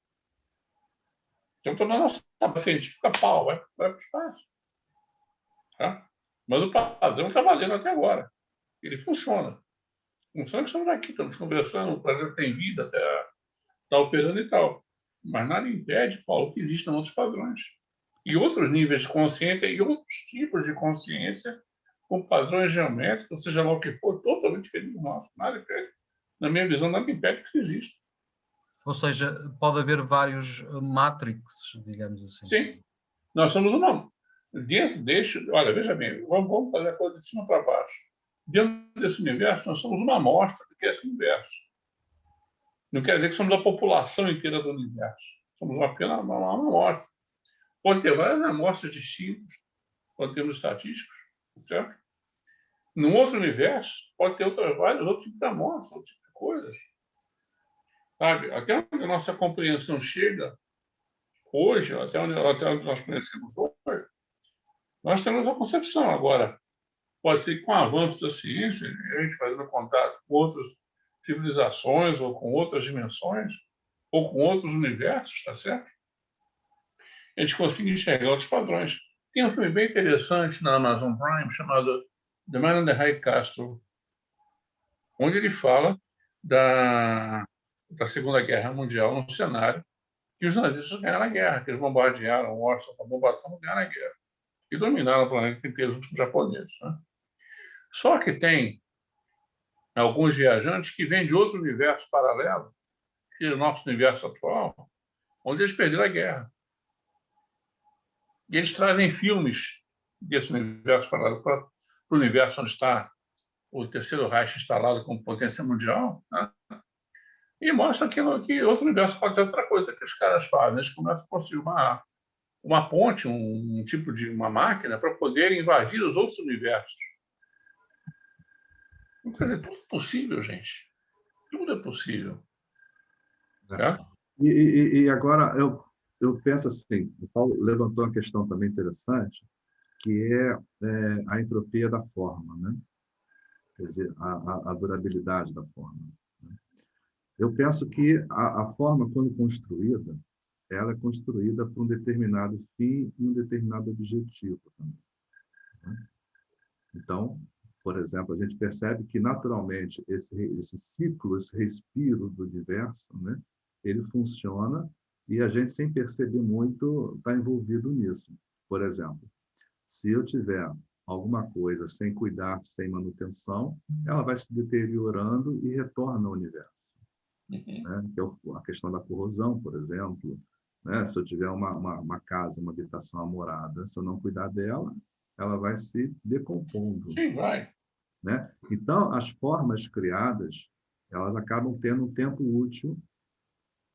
Então, toda a nossa científica pau, vai para o espaço. Tá? Mas o padrão está valendo até agora. Ele funciona. Funciona que estamos aqui, estamos conversando, o planeta tem vida, está operando e tal. Mas nada impede, Paulo, que existam outros padrões. E outros níveis de consciência e outros tipos de consciência com padrões geométricos, seja lá o que for, totalmente diferente do nosso. Nada impede. Na minha visão, nada impede que exista. Ou seja, pode haver vários matrixes, digamos assim. Sim. Nós somos uma... Olha, veja bem, vamos fazer a coisa de cima para baixo. Dentro desse universo, nós somos uma amostra do que é esse universo. Não quer dizer que somos a população inteira do universo. Somos apenas uma amostra. Pode ter várias amostras distintas, pode ter estatísticos, certo? Num outro universo, pode ter vários outros tipos de amostras, outros tipos de coisas. Sabe? Até onde a nossa compreensão chega hoje, até onde nós conhecemos hoje, nós temos a concepção. Agora, pode ser que com o avanço da ciência, a gente fazendo contato com outras civilizações, ou com outras dimensões, ou com outros universos, tá certo? A gente consiga enxergar outros padrões. Tem um filme bem interessante na Amazon Prime chamado The Man in the High Castle, onde ele fala da Segunda Guerra Mundial num cenário que os nazistas ganharam a guerra, que eles bombardearam Washington com a bomba atômica, ganharam a guerra. E dominaram o planeta inteiro junto com os japoneses. Né? Só que tem alguns viajantes que vêm de outro universo paralelo, que é o nosso universo atual, onde eles perderam a guerra. E eles trazem filmes desse universo paralelo para o universo onde está o Terceiro Reich instalado como potência mundial, né? E mostra que outro universo pode ser outra coisa que os caras fazem. Eles começam a construir uma ponte, um tipo de uma máquina para poderem invadir os outros universos. Quer dizer, tudo é possível, gente. Tudo é possível. Tá? E agora eu penso assim, o Paulo levantou uma questão também interessante, que é a entropia da forma, né? Quer dizer, a durabilidade da forma. Né? Eu penso que a forma, quando construída, ela é construída para um determinado fim e um determinado objetivo também. Né? Então, por exemplo, a gente percebe que, naturalmente, esse ciclo, esse respiro do universo, né, ele funciona e a gente, sem perceber muito, está envolvido nisso. Por exemplo, se eu tiver alguma coisa sem cuidar, sem manutenção, ela vai se deteriorando e retorna ao universo. Né? Que é a questão da corrosão, por exemplo. Né? Se eu tiver uma casa, uma habitação, uma morada, se eu não cuidar dela, ela vai se decompondo. Sim, vai. Né? Então, as formas criadas, elas acabam tendo um tempo útil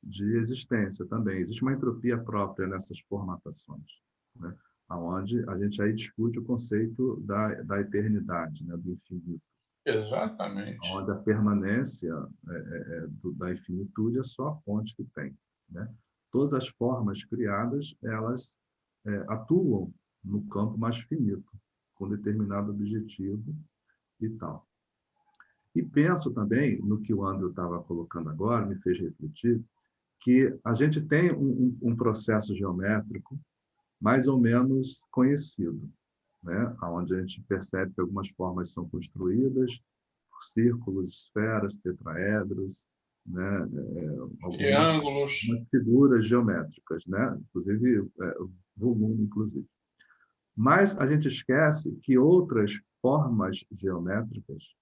de existência também. Existe uma entropia própria nessas formatações, né? Onde a gente aí discute o conceito da eternidade, né? Do infinito. Exatamente. Onde a permanência da infinitude é só a fonte que tem. Né? Todas as formas criadas, elas atuam no campo mais finito, com determinado objetivo e tal. E penso também, no que o Andrew estava colocando agora, me fez refletir, que a gente tem um processo geométrico mais ou menos conhecido, né? Onde a gente percebe que algumas formas são construídas por círculos, esferas, tetraedros, né? Triângulos. Algumas figuras geométricas, né? Inclusive, volume, inclusive. Mas a gente esquece que outras formas geométricas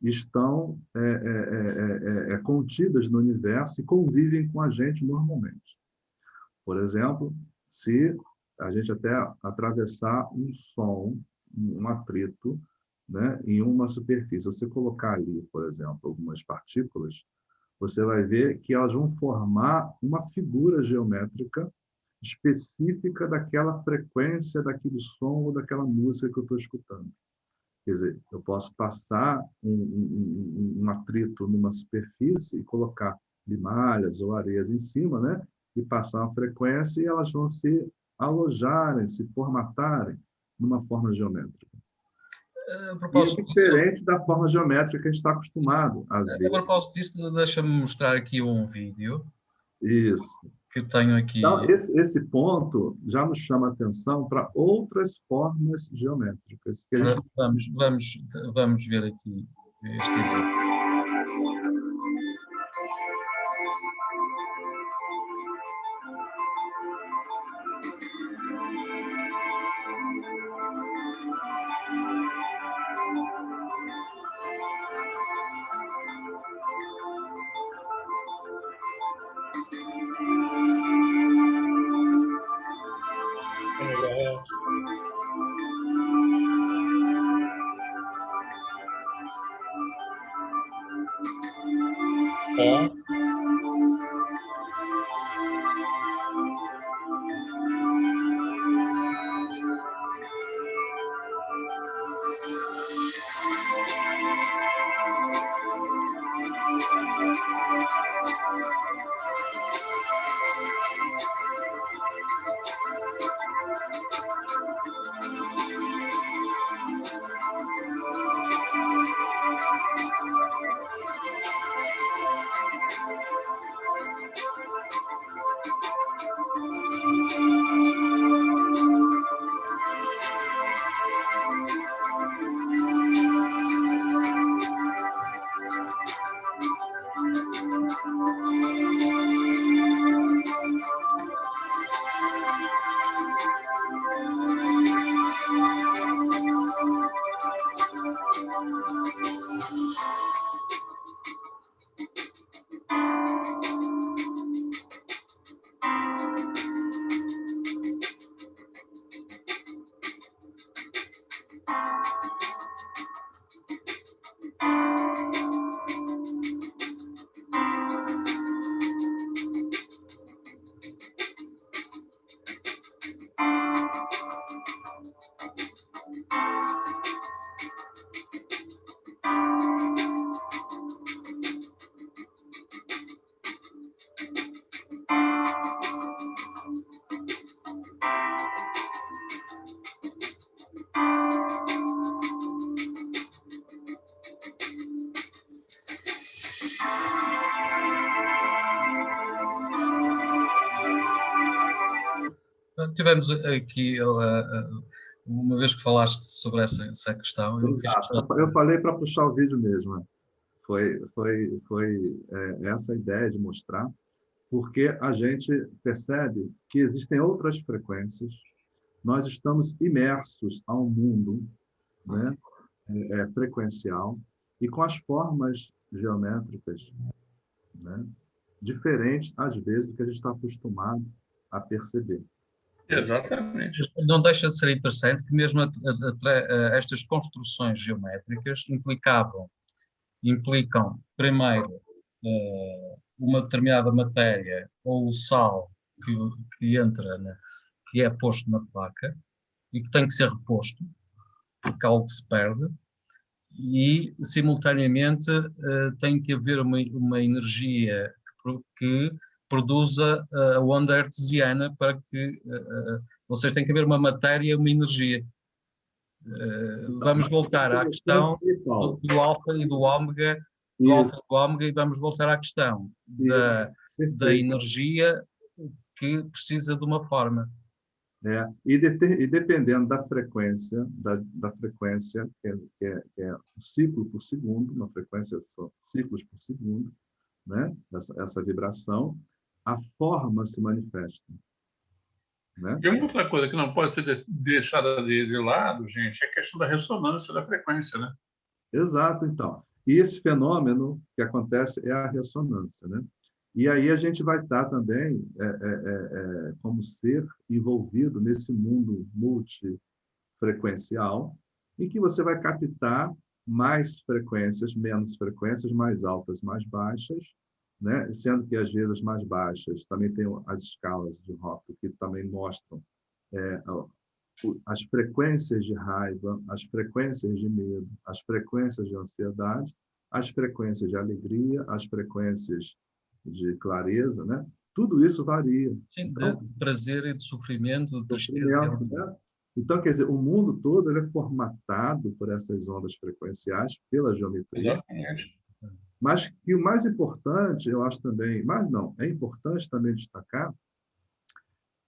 estão contidas no universo e convivem com a gente normalmente. Por exemplo, se a gente até atravessar um som, um atrito, né, em uma superfície, você colocar ali, por exemplo, algumas partículas, você vai ver que elas vão formar uma figura geométrica específica daquela frequência, daquele som ou daquela música que eu estou escutando. Quer dizer, eu posso passar um atrito numa superfície e colocar limalhas ou areias em cima, né? E passar uma frequência e elas vão se alojarem, se formatarem numa forma geométrica. E é diferente da forma geométrica que a gente está acostumado a ver. A propósito disso, deixa-me mostrar aqui um vídeo. Isso. Que tenho aqui. Então, esse ponto já nos chama a atenção para outras formas geométricas. Que a gente... Vamos ver aqui este exemplo. Tivemos aqui, uma vez que falaste sobre essa questão, eu fiz questão. Eu falei para puxar o vídeo mesmo. Né? Foi essa a ideia de mostrar, porque a gente percebe que existem outras frequências. Nós estamos imersos a um mundo, né, frequencial e com as formas geométricas, né, diferentes, às vezes, do que a gente está acostumado a perceber. Exatamente. Não deixa de ser interessante que mesmo estas construções geométricas implicam, primeiro, uma determinada matéria ou o sal que entra, que é posto na placa e que tem que ser reposto, porque algo se perde, e, simultaneamente, tem que haver uma energia que produza a onda artesiana para que, ou seja, tem que haver uma matéria e uma energia. Vamos voltar à questão do alfa e do ômega, e vamos voltar à questão da energia que precisa de uma forma. E dependendo da frequência, da frequência que é um ciclo por segundo, uma frequência só, ciclos por segundo, né? Essa vibração, a forma se manifesta. Né? E uma outra coisa que não pode ser deixada de lado, gente, é a questão da ressonância da frequência, né? Exato, então. E esse fenômeno que acontece é a ressonância, né? E aí a gente vai estar também, como ser envolvido nesse mundo multifrequencial, em que você vai captar mais frequências, menos frequências, mais altas, mais baixas, né? Sendo que às vezes as mais baixas também tem as escalas de Hopf que também mostram as frequências de raiva, as frequências de medo, as frequências de ansiedade, as frequências de alegria, as frequências de clareza, né? Tudo isso varia. Sim, então, de prazer e de sofrimento, de tristeza. Né? Então, quer dizer, o mundo todo ele é formatado por essas ondas frequenciais, pela geometria. Exatamente. Mas que o mais importante, eu acho também, mas não, é importante também destacar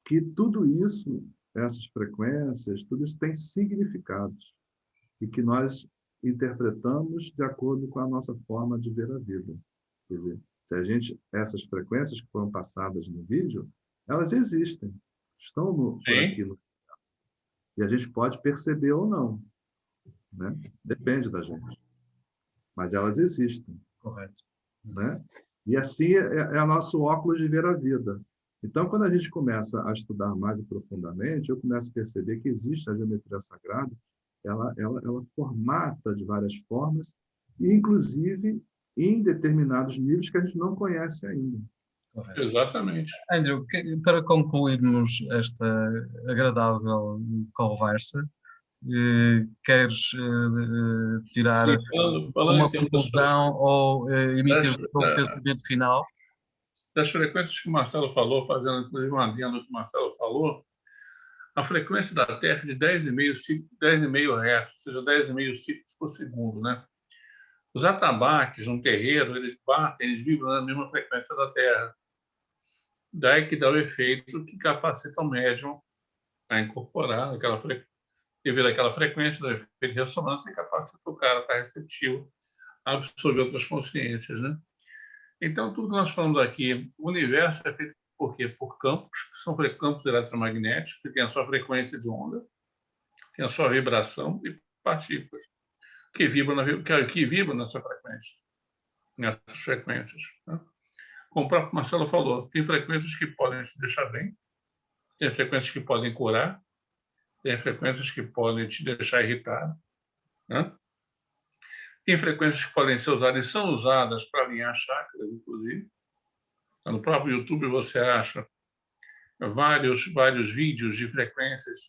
que tudo isso, essas frequências, tudo isso tem significados e que nós interpretamos de acordo com a nossa forma de ver a vida. Quer dizer, essas frequências que foram passadas no vídeo, elas existem, estão por aqui no universo. E a gente pode perceber ou não, né? Depende da gente. Mas elas existem. Correto. Né? E assim é o nosso óculos de ver a vida. Então, quando a gente começa a estudar mais profundamente, eu começo a perceber que existe a geometria sagrada, ela formata de várias formas, e inclusive em determinados níveis que a gente não conhece ainda. Correto. Exatamente. Andrew, para concluirmos esta agradável conversa, queres tirar uma conclusão ou emitir o teu pensamento final? Das frequências que o Marcelo falou, fazendo inclusive uma linha no que o Marcelo falou, a frequência da Terra é de 10,5 Hz, ou seja, 10,5 ciclos por segundo, né? Os atabaques no terreiro, eles batem, eles vibram na mesma frequência da Terra. Daí que dá o efeito que capacita o médium a incorporar aquela frequência, devido àquela frequência do efeito de ressonância, e capacita o cara a estar receptivo a absorver outras consciências, né? Então, tudo que nós falamos aqui, o universo é feito por quê? Por campos, que são campos eletromagnéticos, que têm a sua frequência de onda, tem a sua vibração, e partículas que vibram nessa frequência, nessas frequências. Né? Como o próprio Marcelo falou, tem frequências que podem te deixar bem, tem frequências que podem curar, tem frequências que podem te deixar irritado, né? Tem frequências que podem ser usadas e são usadas para alinhar chakras, inclusive. Então, no próprio YouTube você acha vários vídeos de frequências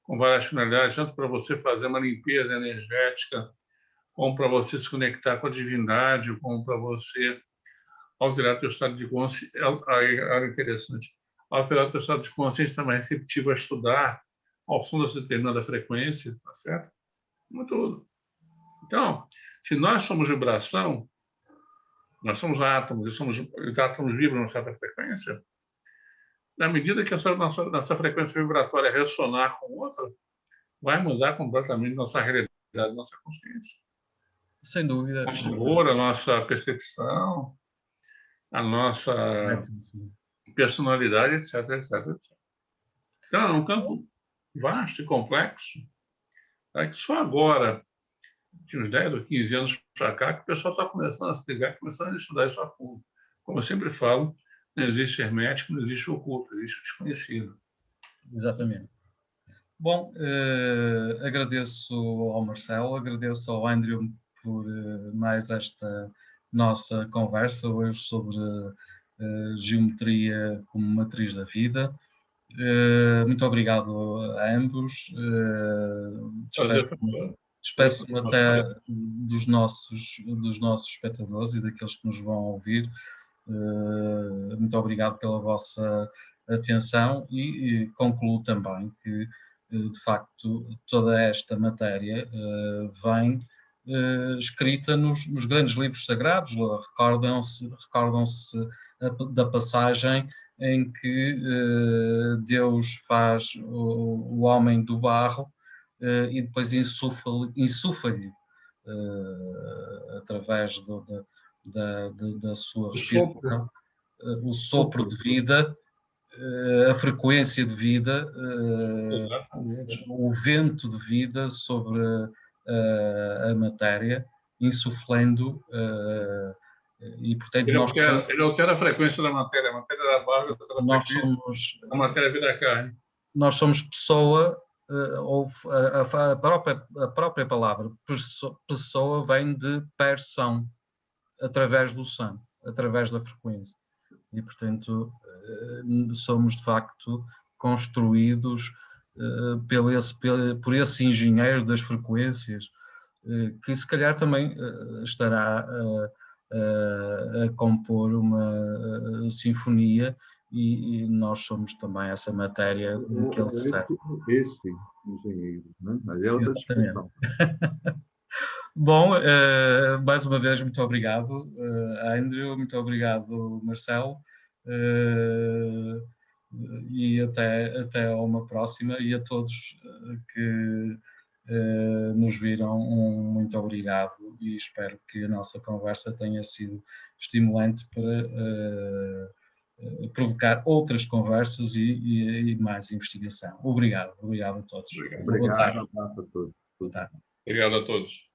com várias finalidades, tanto para você fazer uma limpeza energética, como para você se conectar com a divindade, como para você alterar teu estado de consciência. É interessante. Alterar teu estado de consciência também receptivo a estudar ao som dessa determinada frequência, tá certo? Como tudo. Então, se nós somos vibração, nós somos átomos, e os átomos vibram a certa frequência, na medida que essa nossa frequência vibratória ressonar com outra, vai mudar completamente nossa realidade, nossa consciência. Sem dúvida. Nosso humor, a nossa percepção, a nossa personalidade, etc, etc, etc. Então, é um campo vasto e complexo, tá? Que só agora, de uns 10 ou 15 anos para cá, que o pessoal está começando a se ligar, começando a estudar isso a fundo. Como eu sempre falo, não existe hermético, não existe oculto, existe desconhecido. Exatamente. Bom, agradeço ao Marcelo, agradeço ao Andrew por mais esta nossa conversa hoje sobre geometria como matriz da vida. Muito obrigado a ambos. Despeço-me até dos nossos espectadores e daqueles que nos vão ouvir. Muito obrigado pela vossa atenção e concluo também que, de facto, toda esta matéria vem escrita nos grandes livros sagrados. Recordam-se da passagem em que Deus faz o homem do barro e depois insufla-lhe através da sua respiração o sopro de vida, a frequência de vida, o vento de vida sobre a matéria, insuflando e, portanto, ele altera a frequência da matéria, a matéria da barra altera a frequência, a matéria vira carne. Nós somos pessoa, ou a própria palavra pessoa vem de persão, através do som, através da frequência. E, portanto, somos, de facto, construídos por esse engenheiro das frequências, que se calhar também estará a compor uma sinfonia, e nós somos também essa matéria de que ele serve. Esse engenheiro, né? Mas é outra discussão. Bom, mais uma vez, muito obrigado, Andrew, muito obrigado, Marcelo, e até a uma próxima, e a todos que nos viram, muito obrigado, e espero que a nossa conversa tenha sido estimulante para provocar outras conversas e mais investigação. Obrigado a todos. Obrigado, um abraço a todos. Obrigado a todos.